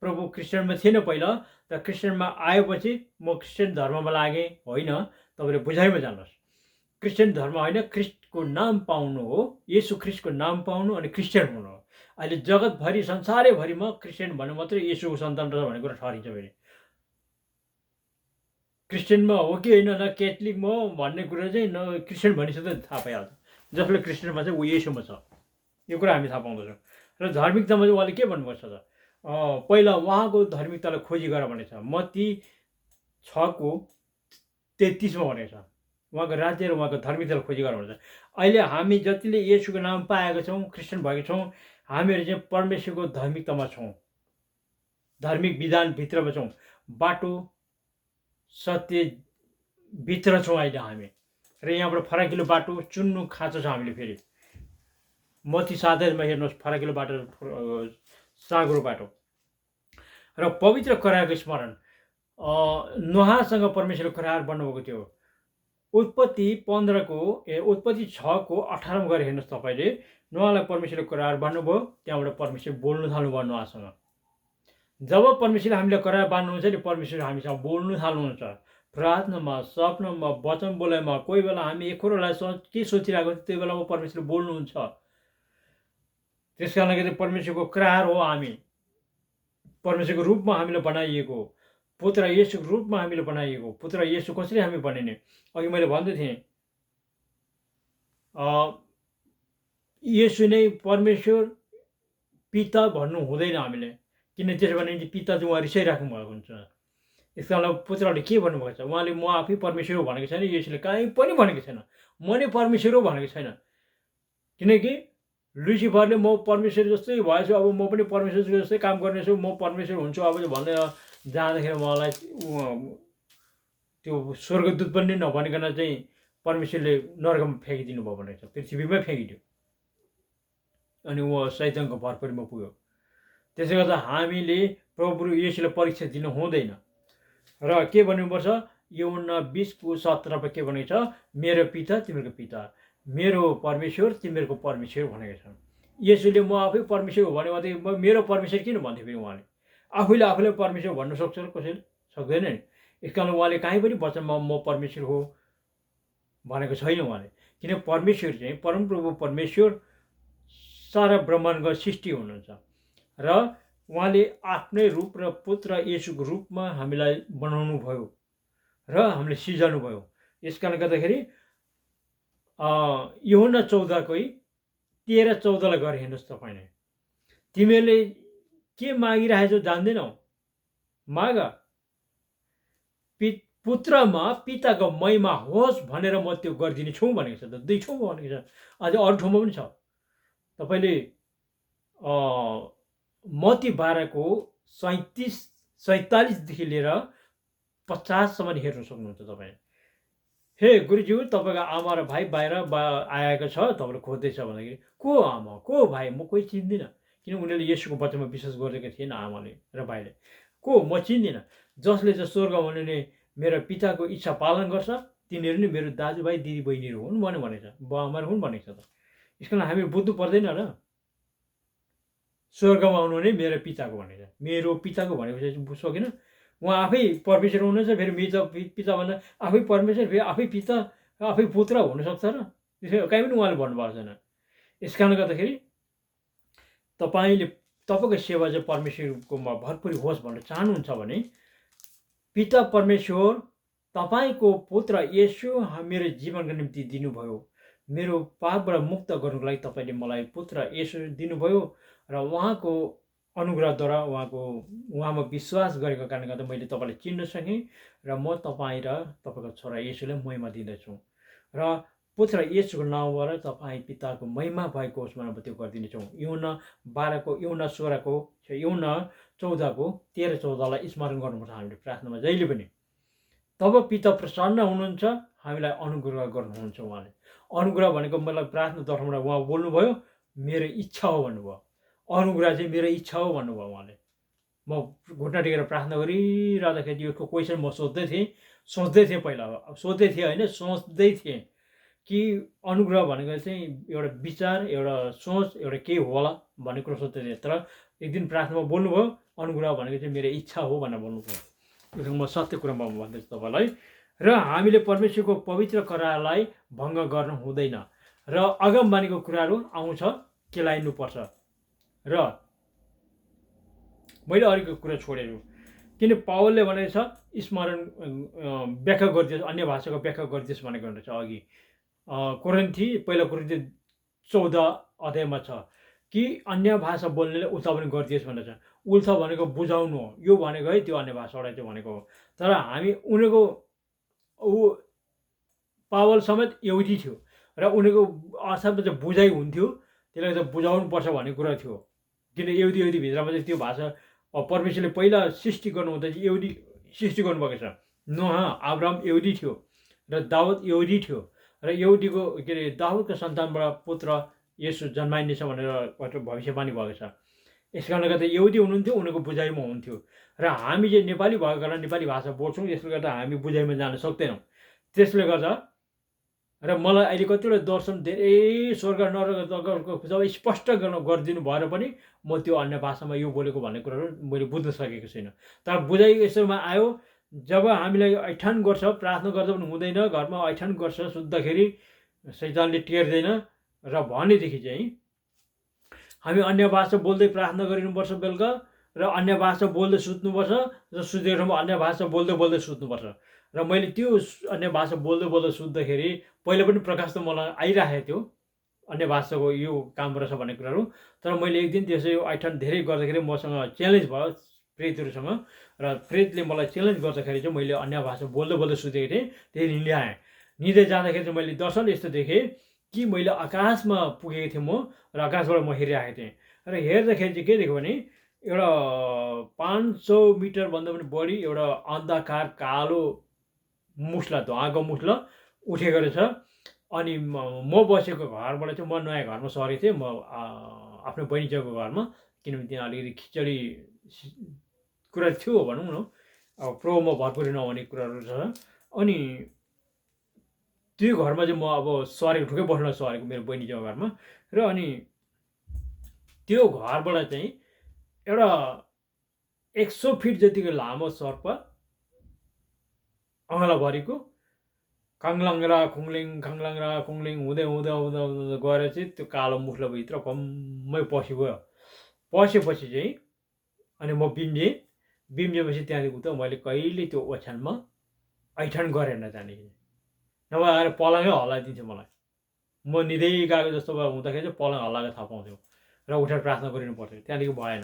प्रभु क्रिस्चियनमा थिएन पहिला, तर क्रिस्चियनमा आएपछि म क्रिस्चियन धर्ममा लागेँ होइन। तपाईँले बुझाइमा जानुहोस्, क्रिस्चियन धर्म होइन, ख्रिस्टको नाम पाउनु हो, येशू ख्रिस्टको नाम पाउनु अनि क्रिस्चियन हुनु हो। अहिले जगतभरि संसारैभरिमा क्रिस्चियन भन्नु मात्रै येशूको सन्तान रहेछ भन्ने कुरा ठहरिन्छ। फेरि क्रिस्चियनमा हो कि होइन, न क्याथोलिकमा हो भन्ने कुरा चाहिँ न क्रिस्चियन भनिसक्दा थाहा पाइहाल्छ। जसले क्रिस्चियनमा छ ऊ येशूमा छ, यो कुरा हामी थाहा पाउँदछौँ। र धार्मिकतामा चाहिँ उहाँले के भन्नुपर्छ त? पहिला उहाँको धार्मिकतालाई खोजी गर भनेको छ। मत्ती 6:33 भनेको छ उहाँको राज्य र उहाँको धार्मिकतालाई खोजी गर भनेको छ। अहिले हामी जतिले येशूको नाम पाएका छौँ, क्रिस्चियन भएको छौँ, हामीहरू चाहिँ परमेश्वरको धार्मिकतामा छौँ, धार्मिक विधानभित्रमा छौँ, बाटो सत्य भित्र छौँ अहिले हामी। र यहाँबाट फराकिलो बाटो चुन्नु खाँचो छ हामीले। फेरि मत्ती 7:मा हेर्नुहोस्, फराकिलो बाटो, साँघुरो बाटो र पवित्र करारको स्मरण। नोहासँग परमेश्वरको करार बन्नुभएको थियो। उत्पत्ति 15 को उत्पत्ति 6 को 18 मा गएर हेर्नुहोस् तपाईँले, नोहालाई परमेश्वरले करार बान्नुभयो, त्यहाँबाट परमेश्वर बोल्नु थाल्नुभयो नोहासँग। जब परमेश्वरले हामीलाई करार बान्नुहुन्छ नि, परमेश्वर हामीसँग बोल्नु थाल्नुहुन्छ। प्रार्थनामा, स्वप्नमा, वचन बोलाइमा, कोही बेला हामी एकहोरोलाई के सोचिरहेको हुन्छ त्यो बेलामा परमेश्वरले बोल्नुहुन्छ। त्यस कारणले गर्दा परमेश्वरको करार हो हामी। परमेश्वरको रूपमा हामीले बनाइएको, पुत्र येशूको रूपमा हामीले बनाइएको। पुत्र येशू कसरी हामी बनिने? अघि मैले भन्दै थिएँ, येशू नै परमेश्वर पिता भन्नु हुँदैन हामीले, किन त्यसो भने पिता चाहिँ उहाँ रिसाइराख्नु भएको हुन्छ। यस कारण पुत्रले के भन्नुभएको छ? उहाँले म आफै परमेश्वर हो भनेको छैन, येशूले कहीँ पनि भनेको छैन, म नै परमेश्वर हो भनेको छैन। किनकि लुसिफरले म परमेश्वर जस्तै भएछु, अब म पनि परमेश्वर जस्तै काम गर्नेछु, म परमेश्वर हुन्छु अब भन्दै जाँदाखेरि मलाई त्यो स्वर्गदूत पनि नभनिकन चाहिँ परमेश्वरले नरकमा फ्याँकिदिनु भयो भनेको छ, पृथ्वीमै फ्याँकिदियो। अनि ऊ शैतानको भरपरीमा पुग्यो। त्यसले गर्दा हामीले प्रभु येशूलाई परीक्षा दिनु हुँदैन। र के भन्नुपर्छ? यूहन्ना 20:17 के भनेको छ? मेरो पिता तिमीहरूको पिता, मेरो परमेश्वर तिमीहरूको परमेश्वर भनेको छ। येशूले म आफै परमेश्वर हो भने त मेरो परमेश्वर किन भन्थ्यो फेरि? उहाँले आफैले आफूलाई परमेश्वर भन्न सक्छ र कसैले सक्दैन नि। यस कारण उहाँले कहीँ पनि वचनमा म परमेश्वर हो भनेको छैन उहाँले। किन परमेश्वर चाहिँ परमप्रभु परमेश्वर सारा ब्रह्माण्डको सृष्टि हुनुहुन्छ र उहाँले आफ्नै रूप र पुत्र येशूको रूपमा हामीलाई बनाउनु भयो र हामीले सिर्जनु भयो। यस कारणले गर्दाखेरि यूहन्ना 14:13-14 गएर हेर्नुहोस् तपाईँले। तिमीहरूले के मागिरहेछौ जान्दैनौ? माग, पुत्रमा पिताको महिमा होस् भनेर म त्यो गरिदिने छु भनेको छ। त 2 ठाउँमा भनेको छ, अझ अरू ठाउँमा पनि छ। तपाईँले मत्ती 12:47 लिएर 50 हेर्न सक्नुहुन्छ तपाईँ। हे गुरुज्यू, तपाईँको आमा र भाइ बाहिर आएको छ, तपाईँले खोज्दैछ भन्दाखेरि को आमा को भाइ म कोही चिन्दिनँ। किन उनीहरूले येशूको वचनमा विश्वास गरेको थिएन आमाले र भाइले। को म चिन्दिनँ। जसले चाहिँ स्वर्गमा हुने मेरो पिताको इच्छा पालन गर्छ तिनीहरू नै मेरो दाजुभाइ दिदीबहिनीहरू हुन् भनेको छ, बुवा आमाहरू हुन् भनेको छ। त यस कारण हामी बुझ्नु पर्दैन र? स्वर्गमा आउनु नै मेरो पिताको भनेको छ। मेरो पिताको भनेपछि बुझ्छौ किन? उहाँ आफै परमेश्वर हुनुहुन्छ, फेरि पिता भन्दा आफै परमेश्वर, फेरि आफै पिता, आफै पुत्र हुनसक्छ र? त्यसो कहीँ पनि उहाँले भन्नुभएको छैन। यस कारणले गर्दाखेरि तपाईँले तपाईँको सेवा चाहिँ परमेश्वरकोमा भरपुरी होस् भनेर चाहनुहुन्छ भने पिता परमेश्वर तपाईँको पुत्र येशू मेरो जीवनको निम्ति दिनुभयो। मेरो पापबाट मुक्त गर्नुको लागि तपाईँले मलाई पुत्र येशू दिनुभयो र उहाँको अनुग्रहद्वारा उहाँमा विश्वास गरेको कारणले गर्दा मैले तपाईँलाई चिन्न सकेँ र म तपाईँ र तपाईँको छोरा येशूलाई महिमा दिँदैछु र पुत्र येशूको नाउँबाट तपाईँ पिताको महिमा भएको होस् भनेर त्यो गरिदिनेछौँ। यूहन्ना 14:13-14 स्मरण गर्नुपर्छ हामीले प्रार्थनामा जहिले पनि। तब पिता प्रसन्न हुनुहुन्छ, हामीलाई अनुग्रह गर्नुहुन्छ। उहाँले अनुग्रह भनेको मलाई प्रार्थना तर्फबाट उहाँ बोल्नुभयो, मेरो इच्छा हो भन्नुभयो। अनुग्रह चाहिँ मेरो इच्छा हो भन्नुभयो उहाँले। म घुट्ना टेकेर प्रार्थना गरिरहँदाखेरि यो क्वेसन म सोच्दै थिएँ पहिला, सोच्दै थिएँ होइन, सोच्दै थिएँ कि अनुग्रह भनेको चाहिँ एउटा विचार, एउटा सोच, एउटा केही होला भन्ने कुरो सोच्दै थिएँ। तर एक दिन प्रार्थनामा बोल्नुभयो, अनुग्रह भनेको चाहिँ मेरो इच्छा हो भनेर बोल्नुभयो। यो म सत्य कुरामा भन्दैछु तपाईँलाई। र हामीले परमेश्वरको पवित्र करारलाई भङ्ग गर्नु हुँदैन र अगमबानीको कुराहरू आउँछ केलाइनुपर्छ। र मैले अरूको कुरा छोडेछु, किन पावलले भनेको छ स्मरण व्याख्या गरिदियोस्, अन्य भाषाको व्याख्या गरिदियोस् भनेको रहेछ। अघि पहिला कोरिन्थी 14 छ कि अन्य भाषा बोल्नेले उल्था पनि गरिदियोस् भनेर छ। उल्था भनेको बुझाउनु हो, यो भनेको है त्यो अन्य भाषाबाट चाहिँ भनेको हो। तर हामी उनीहरूको पावल समेत एउटै थियो र उनीहरूको अर्थमा चाहिँ बुझाइ हुन्थ्यो, त्यसलाई चाहिँ बुझाउनु पर्छ भन्ने कुरा थियो। किन एउटी भित्रमा चाहिँ त्यो भाषा परमेश्वरले पहिला सृष्टि गर्नुहुँदा चाहिँ एउटी सृष्टि गर्नुभएको छ। नोहा, अब्राहम एउटै थियो र दाउद एउटै थियो र एउटीको के अरे दाउदको सन्तानबाट पुत्र येशू जन्माइनेछ भनेर भविष्यवाणी भएको छ। यस कारणले गर्दा एउटै हुनुहुन्थ्यो, उनीहरूको बुझाइमा हुन्थ्यो र हामी चाहिँ नेपाली भएको कारण नेपाली भाषा बोल्छौँ, यसले गर्दा हामी बुझाइमा जान सक्दैनौँ। त्यसले गर्दा र मलाई अहिले कतिवटा दर्शन धेरै स्वर्ग नरकको जब स्पष्ट गरिदिनु भएर पनि म त्यो अन्य भाषामा यो बोलेको भन्ने कुराहरू मैले बुझ्न सकेको छैन। तर बुझाइ यसोमा आयो जब हामीलाई ऐठान गर्छ, प्रार्थना गर्दा पनि हुँदैन, घरमा ऐठान गर्छ सुत्दाखेरि शैतानले टेर्दैन र भनेदेखि चाहिँ हामी अन्य भाषा बोल्दै प्रार्थना गरिनुपर्छ बेलुका, र अन्य भाषा बोल्दै सुत्नुपर्छ, र सुतेको ठाउँमा अन्य भाषा बोल्दै बोल्दै सुत्नुपर्छ। र मैले त्यो अन्य भाषा बोल्दै बोल्दै सुत्दाखेरि पहिला पनि प्रकाश त मलाई आइरहेको थियो अन्य भाषाको यो काम रहेछ भन्ने कुराहरू। तर मैले एक दिन त्यसै ऐठान धेरै गर्दाखेरि मसँग च्यालेन्ज भयो प्रेतहरूसँग, र प्रेतले मलाई च्यालेन्ज गर्दाखेरि चाहिँ मैले अन्य भाषा बोल्दै बोल्दै सुतेको थिएँ। त्यही निद्राएँ। निद्रा जाँदाखेरि चाहिँ मैले दर्शन यस्तो देखेँ कि मैले आकाशमा पुगेको थिएँ म, र आकाशबाट म हेरिरहेको थिएँ। र हेर्दाखेरि चाहिँ के देखेँ भने एउटा 500 मिटरभन्दा पनि बढी एउटा अन्धकार कालो मुस्ला, धुवाँको मुस्ला उठेको रहेछ। अनि म बसेको घरबाट चाहिँ, म नयाँ घरमा सरेको थिएँ, म आफ्नो बहिनीच्याको घरमा, किनभने त्यहाँ अलिकति खिचडी कुरा थियो भनौँ न, अब प्रोमा भरपुरी नहुने कुराहरू छ। अनि त्यो घरमा चाहिँ म अब सरेको, ठुकै बस्न सरेको मेरो बहिनीच्याको घरमा। र अनि त्यो घरबाट चाहिँ एउटा 100 फिट जतिको लामो सर्प अँगलाभरिको खाङलाङ्रा खुङलिङ हुँदै हुँदै हुँदै हुँदै गएर चाहिँ त्यो कालो मुस्लोभित्र कम्मै पसिगयो। पसेपछि चाहिँ अनि म बिम्जेपछि त्यहाँदेखि उता मैले कहिले त्यो ओछ्यानमा ऐठान गरेन त्यहाँदेखि, नभए आएर पलङै हल्लाइदिन्थ्यो मलाई। म निदै गएको जस्तो हुँदाखेरि चाहिँ पलङ हल्लाएको थाहा पाउँथ्यो र उठेर प्रार्थना गरिनु पर्थ्यो। त्यहाँदेखि भएन।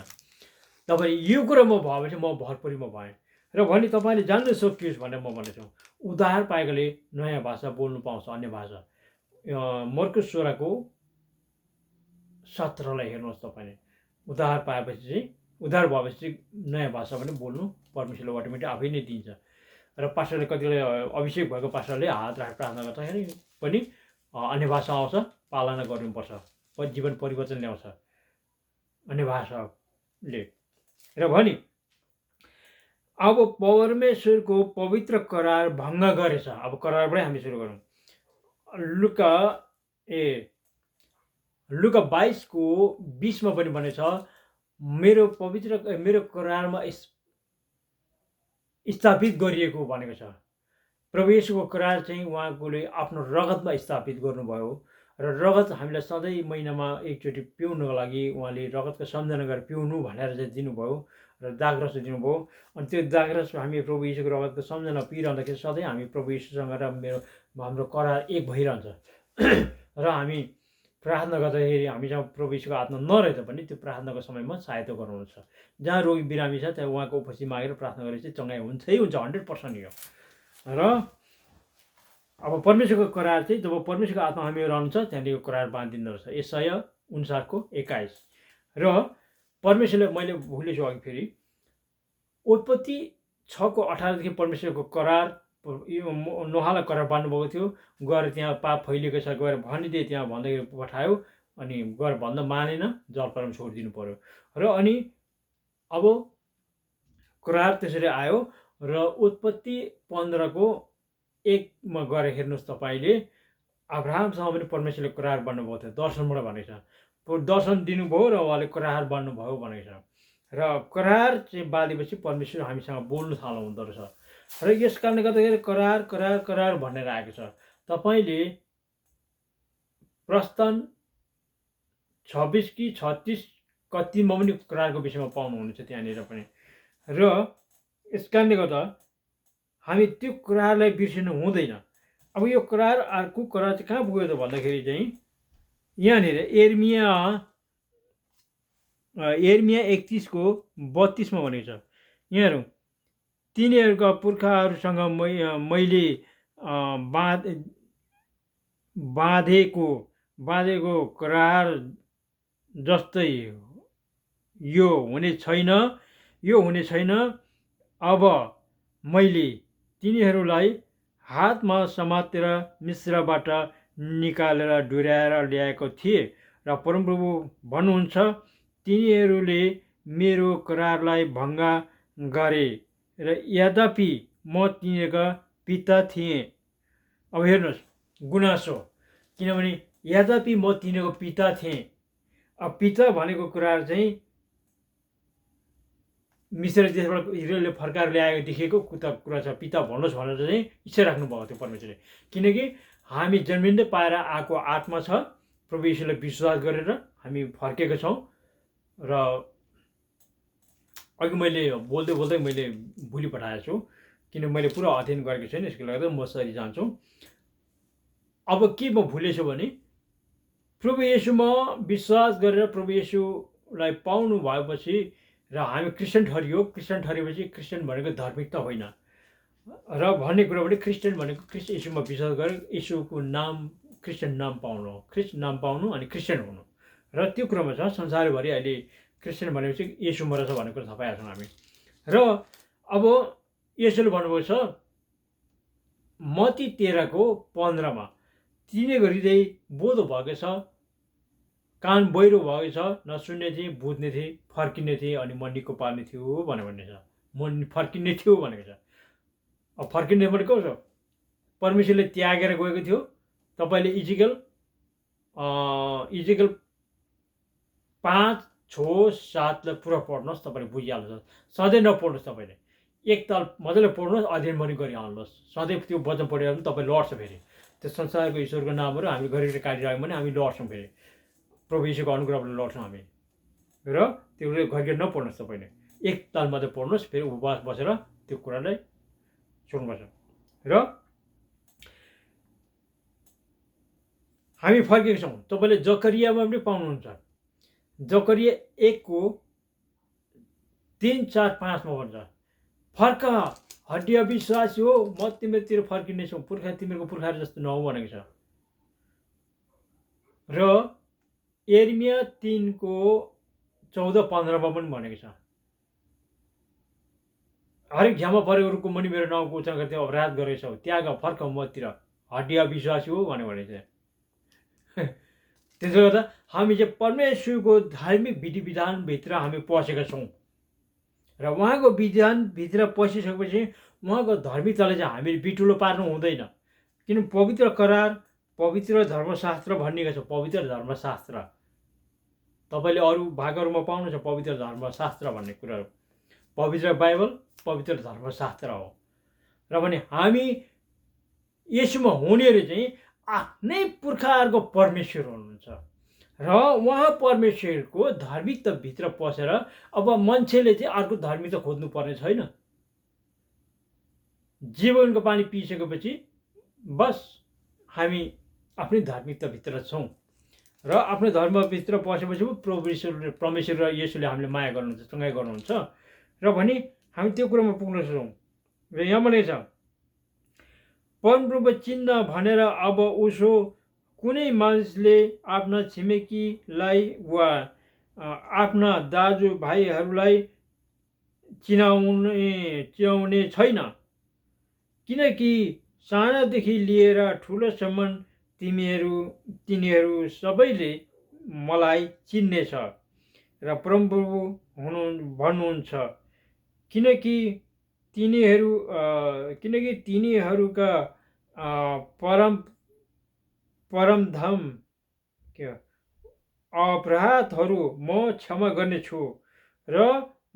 तपाईँ यो कुरा म भएपछि म भरपुरीमा भएँ। र भने तपाईँले जान्न सकियोस् भनेर म भनेको छु। उद्धार पाएकोले नयाँ भाषा बोल्नु पाउँछ, अन्य भाषा। मर्कुस 16 17 हेर्नुहोस् तपाईँले। उद्धार पाएपछि चाहिँ, उद्धार भएपछि चाहिँ नयाँ भाषा पनि बोल्नु परमेश्वरले अटोमेटिक आफै नै दिन्छ। र पास्टरले कतिवटा अभिषेक भएको पास्टरले हात राखेर प्रार्थना गर्दाखेरि पनि अन्य भाषा आउँछ, पालना गर्नुपर्छ, जीवन परिवर्तन ल्याउँछ अन्य भाषाले। र भने अब परमेश्वरको पवित्र करार भङ्ग गरेछ। अब करारबाटै हामी सुरु गरौँ। लुका 22:20 पनि भनेछ, मेरो करारमा स्थापित गरिएको भनेको छ। प्रभु येशूको करार चाहिँ उहाँकोले आफ्नो रगतमा स्थापित गर्नुभयो। र रगत हामीलाई सधैँ महिनामा एकचोटि पिउनुको लागि उहाँले रगतको सम्झना गरेर पिउनु भनेर चाहिँ दिनुभयो, र दागरस दिनुभयो। अनि त्यो दागरस हामी प्रभु येशूको रगतको सम्झना पिइरहँदाखेरि सधैँ हामी प्रभु येशूसँग र हाम्रो करार एक भइरहन्छ। र हामी प्रार्थना गर्दाखेरि हामीसँग प्रभु येशूको आत्मा नरहे तापनि त्यो प्रार्थनाको समयमा सहायता गर्नुहुन्छ। जहाँ रोगी बिरामी छ त्यहाँ उहाँको उपस्थिति मागेर प्रार्थना गरेर चाहिँ चङ्गाइ हुन्छै हुन्छ, 100% यो। र अब परमेश्वरको करार चाहिँ जब परमेश्वरको आत्मा हामीहरू रहन्छ त्यहाँदेखि करार बाँधिँदो रहेछ। यशाया 59:21। र परमेश्वरले, मैले भुलेछु अघि फेरि, उत्पत्ति 6:18 परमेश्वरको करार नोहालाई करार बाँध्नुभएको थियो। गएर त्यहाँ पाप फैलिएको छ गएर भनिदिए, त्यहाँ भन्दाखेरि पठायो, अनि गएर भन्दा मानेन, जलपरामा छोडिदिनु पर्यो। र अनि अब करार त्यसरी आयो। र उत्पत्ति 15:1 गएर हेर्नुहोस् तपाईँले, अब्राहमसँग पनि परमेश्वरले करार बाँध्नुभएको थियो, दर्शनबाट भनेको छ। दर्शन दिनुभयो र उहाँले करार बाँध्नुभयो भनेको छ। र करार चाहिँ बाँधेपछि परमेश्वर हामीसँग बोल्नु थाल्नु हुँदो रहेछ। र यस कारणले गर्दाखेरि करार करार करार भनेर आएको छ। तपाईँले प्रस्थान 26 कि 36 कतिमा पनि करारको विषयमा पाउनुहुनेछ त्यहाँनिर पनि। र यस कारणले गर्दा हामी त्यो करारलाई बिर्सिनु हुँदैन। अब यो करार, अर्को करार चाहिँ कहाँ पुग्यो त भन्दाखेरि चाहिँ यहाँनिर यिर्मिया 31:32 भनेको छ। यहाँहरू, तिनीहरूका पुर्खाहरूसँग मैले बाँधेको करार जस्तै यो हुने छैन। अब मैले तिनीहरूलाई हातमा समातेर मिस्रबाट निकालेर डुर्याएर ल्याएको थिएँ। र परमप्रभु भन्नुहुन्छ, तिनीहरूले मेरो करारलाई भङ्ग गरे र यद्यपि म तिनीहरूका पिता थिएँ। अब हेर्नुहोस् गुनासो, किनभने यद्यपि म तिनीहरूको पिता थिएँ। अब पिता भनेको कुराहरू चाहिँ मिश्र देशबाट इजरायलले फर्काएर ल्याएको देखेको कुरा छ। पिता भन्नुहोस् भनेर चाहिँ इच्छा राख्नुभएको थियो परमेश्वरले, किनकि हामी जन्मिँदै पाएर आएको आत्मा छ। प्रभु यीशुलाई विश्वास गरेर हामी फर्केका छौँ। र अघि मैले बोल्दै बोल्दै मैले भुलि पठाएको छु, किन मैले पुरा अध्ययन गरेको छैन, यसको लागि म सरी जान्छु। अब के म भुलेछु भने प्रभु येशूमा विश्वास गरेर प्रभु येशूलाई पाउनु भएपछि र हामी क्रिस्चियन ठहरियो। क्रिस्चियन ठहरेपछि क्रिस्चियन भनेको धार्मिकता होइन र भन्ने कुरा पनि क्रिस्चियन भनेको ख्रिस्ट येशूमा विश्वास गरेर येशूको नाम क्रिस्चियन नाम पाउनु हो। ख्रिस्ट नाम पाउनु अनि क्रिस्चियन हुनु र त्यो कुरामा छ। संसारभरि अहिले क्रिस्चियन भनेपछि येशूमा रहेछ भन्ने कुरा थाहा पाएका छौँ हामी। र अब येशूले भन्नुभएको छ मत्ती 13:15 तिनीहरूको हृदय बोधो भएको छ, कान बहिरो भएको छ, नसुन्ने थिए, बुझ्ने थिए, फर्किने थिए अनि म निको पार्ने थियो भन्ने छ। म फर्किने थियो भनेको छ। अब फर्किने भनेको छ परमेश्वरले त्यागेर गएको थियो। तपाईँले इजिकल 5:6-7 पुरा पढ्नुहोस्, तपाईँले बुझिहाल्नुहोस्। सधैँ नपढ्नुहोस्, तपाईँले एकताल मजाले पढ्नुहोस्, अध्ययन पनि गरिहाल्नुहोस्। सधैँ त्यो वचन पढेर पनि तपाईँ लड्छ। फेरि त्यो संसारको ईश्वरको नामहरू हामी गरेर काटिरहेको भने हामी लड्छौँ। फेरि प्रभु यीशुको अनुग्रहबाट लड्छौँ हामी। र त्यो घरिघरि नपढ्नुहोस्, तपाईँले एकताल मात्रै पढ्नुहोस्। फेरि उपवास बसेर त्यो कुरालाई सुन्नुपर्छ। र हामी फर्केका छौँ। तपाईँले जकरियामा पनि पाउनुहुन्छ। जकरिया 1:3-4-5 भन्छ फर्क हड्डिया विश्वासी हो, म तिमीतिर फर्किनेछु, तिमीहरूको पुर्खाहरू जस्तो नहो भनेको छ। र यिर्मया 3:14-15 पनि भनेको छ हरेक झ्यामा परेकोहरूको मुनि मेरो नाउँको उच्चारण गर्दै अपराध गरेछौ, त्याग फर्क मतिर हड्डिया विश्वासी हो भनेको छ। त्यसले गर्दा हामी चाहिँ परमेश्वरको धार्मिक विधि विधानभित्र हामी पसेका छौँ र उहाँको विधानभित्र पसिसकेपछि उहाँको धार्मिकतालाई चाहिँ हामीले बिटुलो पार्नु हुँदैन। किन पवित्र करार, पवित्र धर्मशास्त्र भनिएको छ। पवित्र धर्मशास्त्र तपाईँले अरू भागहरूमा पाउनुहुन्छ। पवित्र धर्मशास्त्र भन्ने कुराहरू पवित्र बाइबल पवित्र धर्मशास्त्र हो। र भने हामी यसमा हुनेहरू चाहिँ आफ्नै पुर्खाहरूको परमेश्वर हुनुहुन्छ र उहाँ परमेश्वरको धार्मिकताभित्र पसेर अब मान्छेले चाहिँ अर्को धार्मिकता खोज्नु पर्ने छैन। जीवनको पानी पिइसकेपछि बस हामी आफ्नै धार्मिकताभित्र छौँ र आफ्नो धर्मभित्र पसेपछि परमेश्वर र येशूले हामीले माया गर्नुहुन्छ, सँगै गर्नुहुन्छ। र भने हामी त्यो कुरामा पुग्न सक्छौँ। र यहाँ भनेको छ परमप्रभु चिन्ह भनेर अब उसो कुनै मानिसले आफ्ना छिमेकीलाई वा आफ्ना दाजुभाइहरूलाई चिनाउने छैन, किनकि सानादेखि लिएर ठुलोसम्म तिनीहरू सबैले मलाई चिन्नेछ र परमप्रभु भन्नुहुन्छ, किनकि तिनीहरूका परमधाम अपराधहरू म क्षमा गर्नेछु र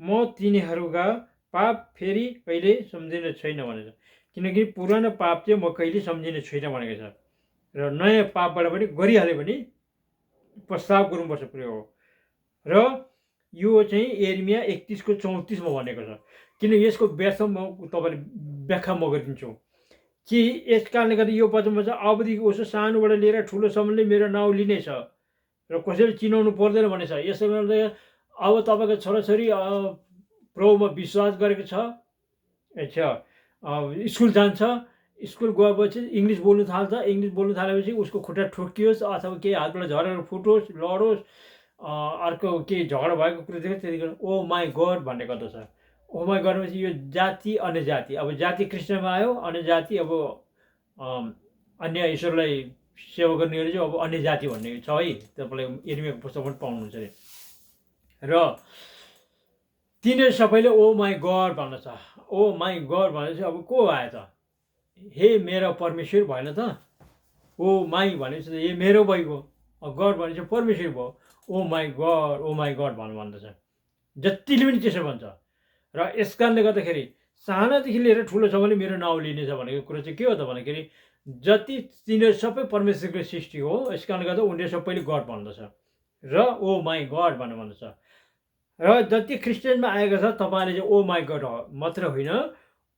म तिनीहरूका पाप फेरि कहिले सम्झिने छैन भनेको छ। किनकि पुरानो पाप चाहिँ म कहिले सम्झिने छुइनँ भनेको छ र नयाँ पापबाट पनि गरिहाल्यो भने प्रस्ताव गर्नुपर्छ पुरै हो। र यो चाहिँ यिर्मया 31:34 भनेको छ। किन यसको व्याख्या म गरिदिन्छु कि यस कारणले गर्दा यो वचनमा चाहिँ अबदेखि उसो सानोबाट लिएर ठुलोसम्मले मेरो नाउँ लिनेछ र कसैले चिनाउनु पर्दैन भनेछ। यसो गर्दा अब तपाईँको छोराछोरी प्रभुमा विश्वास गरेको छ, स्कुल जान्छ, स्कुल गएपछि इङ्ग्लिस बोल्नु थाल्छ, इङ्ग्लिस बोल्नु थालेपछि उसको खुट्टा ठोकियोस् अथवा केही हातबाट झरेर फुटोस्, लडोस्, अर्को केही झगडा भएको कुरो देख्यो त्यतिखेर ओ माई गड भन्ने गर्दछ। ओ माई गड भनेपछि यो जाति अन्य जाति, अब जाति कृष्णमा आयो, अन्य जाति अब अन्य ईश्वरलाई सेवा गर्नेहरू चाहिँ अब अन्य जाति भन्ने छ है। तपाईँले यिर्मयाको पुस्तक पनि पाउनुहुन्छ अरे। र तिनीहरू सबैले ओ माई गड भन्दछ। ओ माई गड भनेपछि अब को आयो त? हे मेरो परमेश्वर भएन त? ओ माई भनेपछि त हे मेरो भइगयो, गड भनेपछि परमेश्वर भयो। ओ माई गड भन्दछ, जतिले पनि त्यसो भन्छ। र यस कारणले गर्दाखेरि सानादेखि लिएर ठुलो छ भने मेरो नाउँ लिनेछ भनेको कुरो चाहिँ के हो त भन्दाखेरि, जति तिनीहरू सबै परमेश्वरको सृष्टि हो, यस कारणले गर्दा उनीहरू सबैले गड भन्दछ र ओ माई गड भन्दछ। र जति क्रिस्चियनमा आएको छ तपाईँले चाहिँ ओ माई गड मात्र होइन,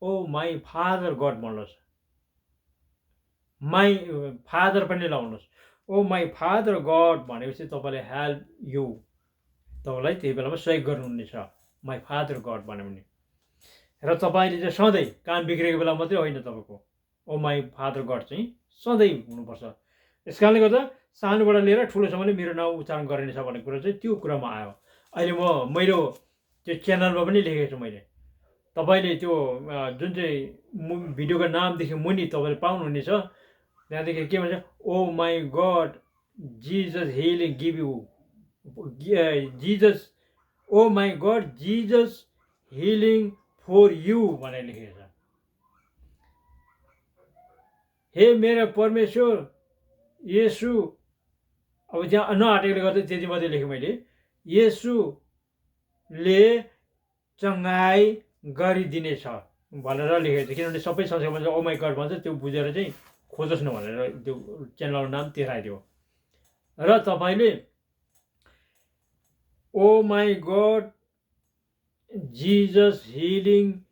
ओ माई फादर गड भन्नुहोस्, माई फादर पनि लाउनुहोस्। ओ माई फादर गड भनेपछि तपाईँले हेल्प यु, तपाईँलाई त्यही बेलामा सहयोग गर्नुहुनेछ, माई फादर गड भन्यो भने। र तपाईँले चाहिँ सधैँ काम बिग्रेको बेला मात्रै होइन, तपाईँको ओ माई फादर गड चाहिँ सधैँ हुनुपर्छ। यस कारणले गर्दा सानोबाट लिएर ठुलोसम्मले मेरो नाउँ उच्चारण गरिनेछ भन्ने कुरो चाहिँ त्यो कुरामा आयो। अहिले मेरो त्यो च्यानलमा पनि लेखेको छु मैले। तपाईँले त्यो जुन चाहिँ भिडियोको नामदेखि मुनि तपाईँले पाउनुहुनेछ, त्यहाँदेखि के भन्छ, oh my God Jesus healing give you, Jesus, oh my God Jesus healing for you भनेर लेखेको छ। हे मेरो परमेश्वर येशू, अब त्यहाँ नआटेकोले गर्दा त्यति मात्रै लेखेँ मैले, येशूले चङ्गाई गरिदिनेछ भनेर लेखेको छ। किनभने सबै संसारमा चाहिँ ओ माई गड भन्छ, त्यो बुझेर चाहिँ खोजोस् न भनेर त्यो च्यानलको नाम त्यो राखिदियो। र तपाईँले oh my God Jesus healing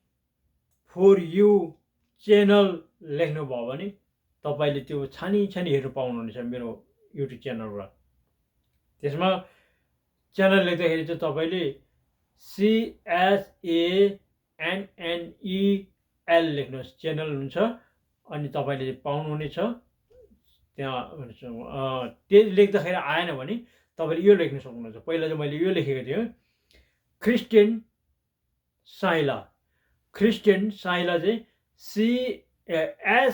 for you channel लेख्नुभयो भने तपाईँले त्यो छानी हेर्नु पाउनुहुनेछ मेरो युट्युब च्यानलबाट। त्यसमा च्यानल लेख्दाखेरि चाहिँ तपाईँले CHANNEL लेख्नुहोस्, च्यानल हुन्छ, अनि तपाईँले पाउनुहुनेछ त्यहाँ। त्यो लेख्दाखेरि आएन भने तपाईँले यो लेख्न सक्नुहुन्छ। पहिला चाहिँ मैले यो लेखेको थिएँ, क्रिस्चियन साइला। क्रिस्चियन साइला चाहिँ CHAI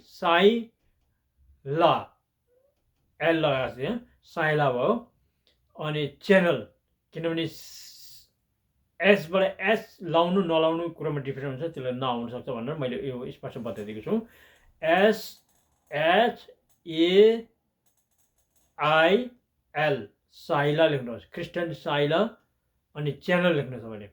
साई ला, एल लगाएको थियो, साइला भयो। अनि च्यानल, किनभने एसबाट एस लाउनु नलाउनु कुरामा डिफ्रेन्ट हुन्छ, त्यसलाई नआउनु सक्छ भनेर मैले यो स्पष्ट बताइदिएको छु। SHAIL साइला लेख्नुहोस्, क्रिस्चियन साइला। अनि च्यानल लेख्नुहोस् तपाईँले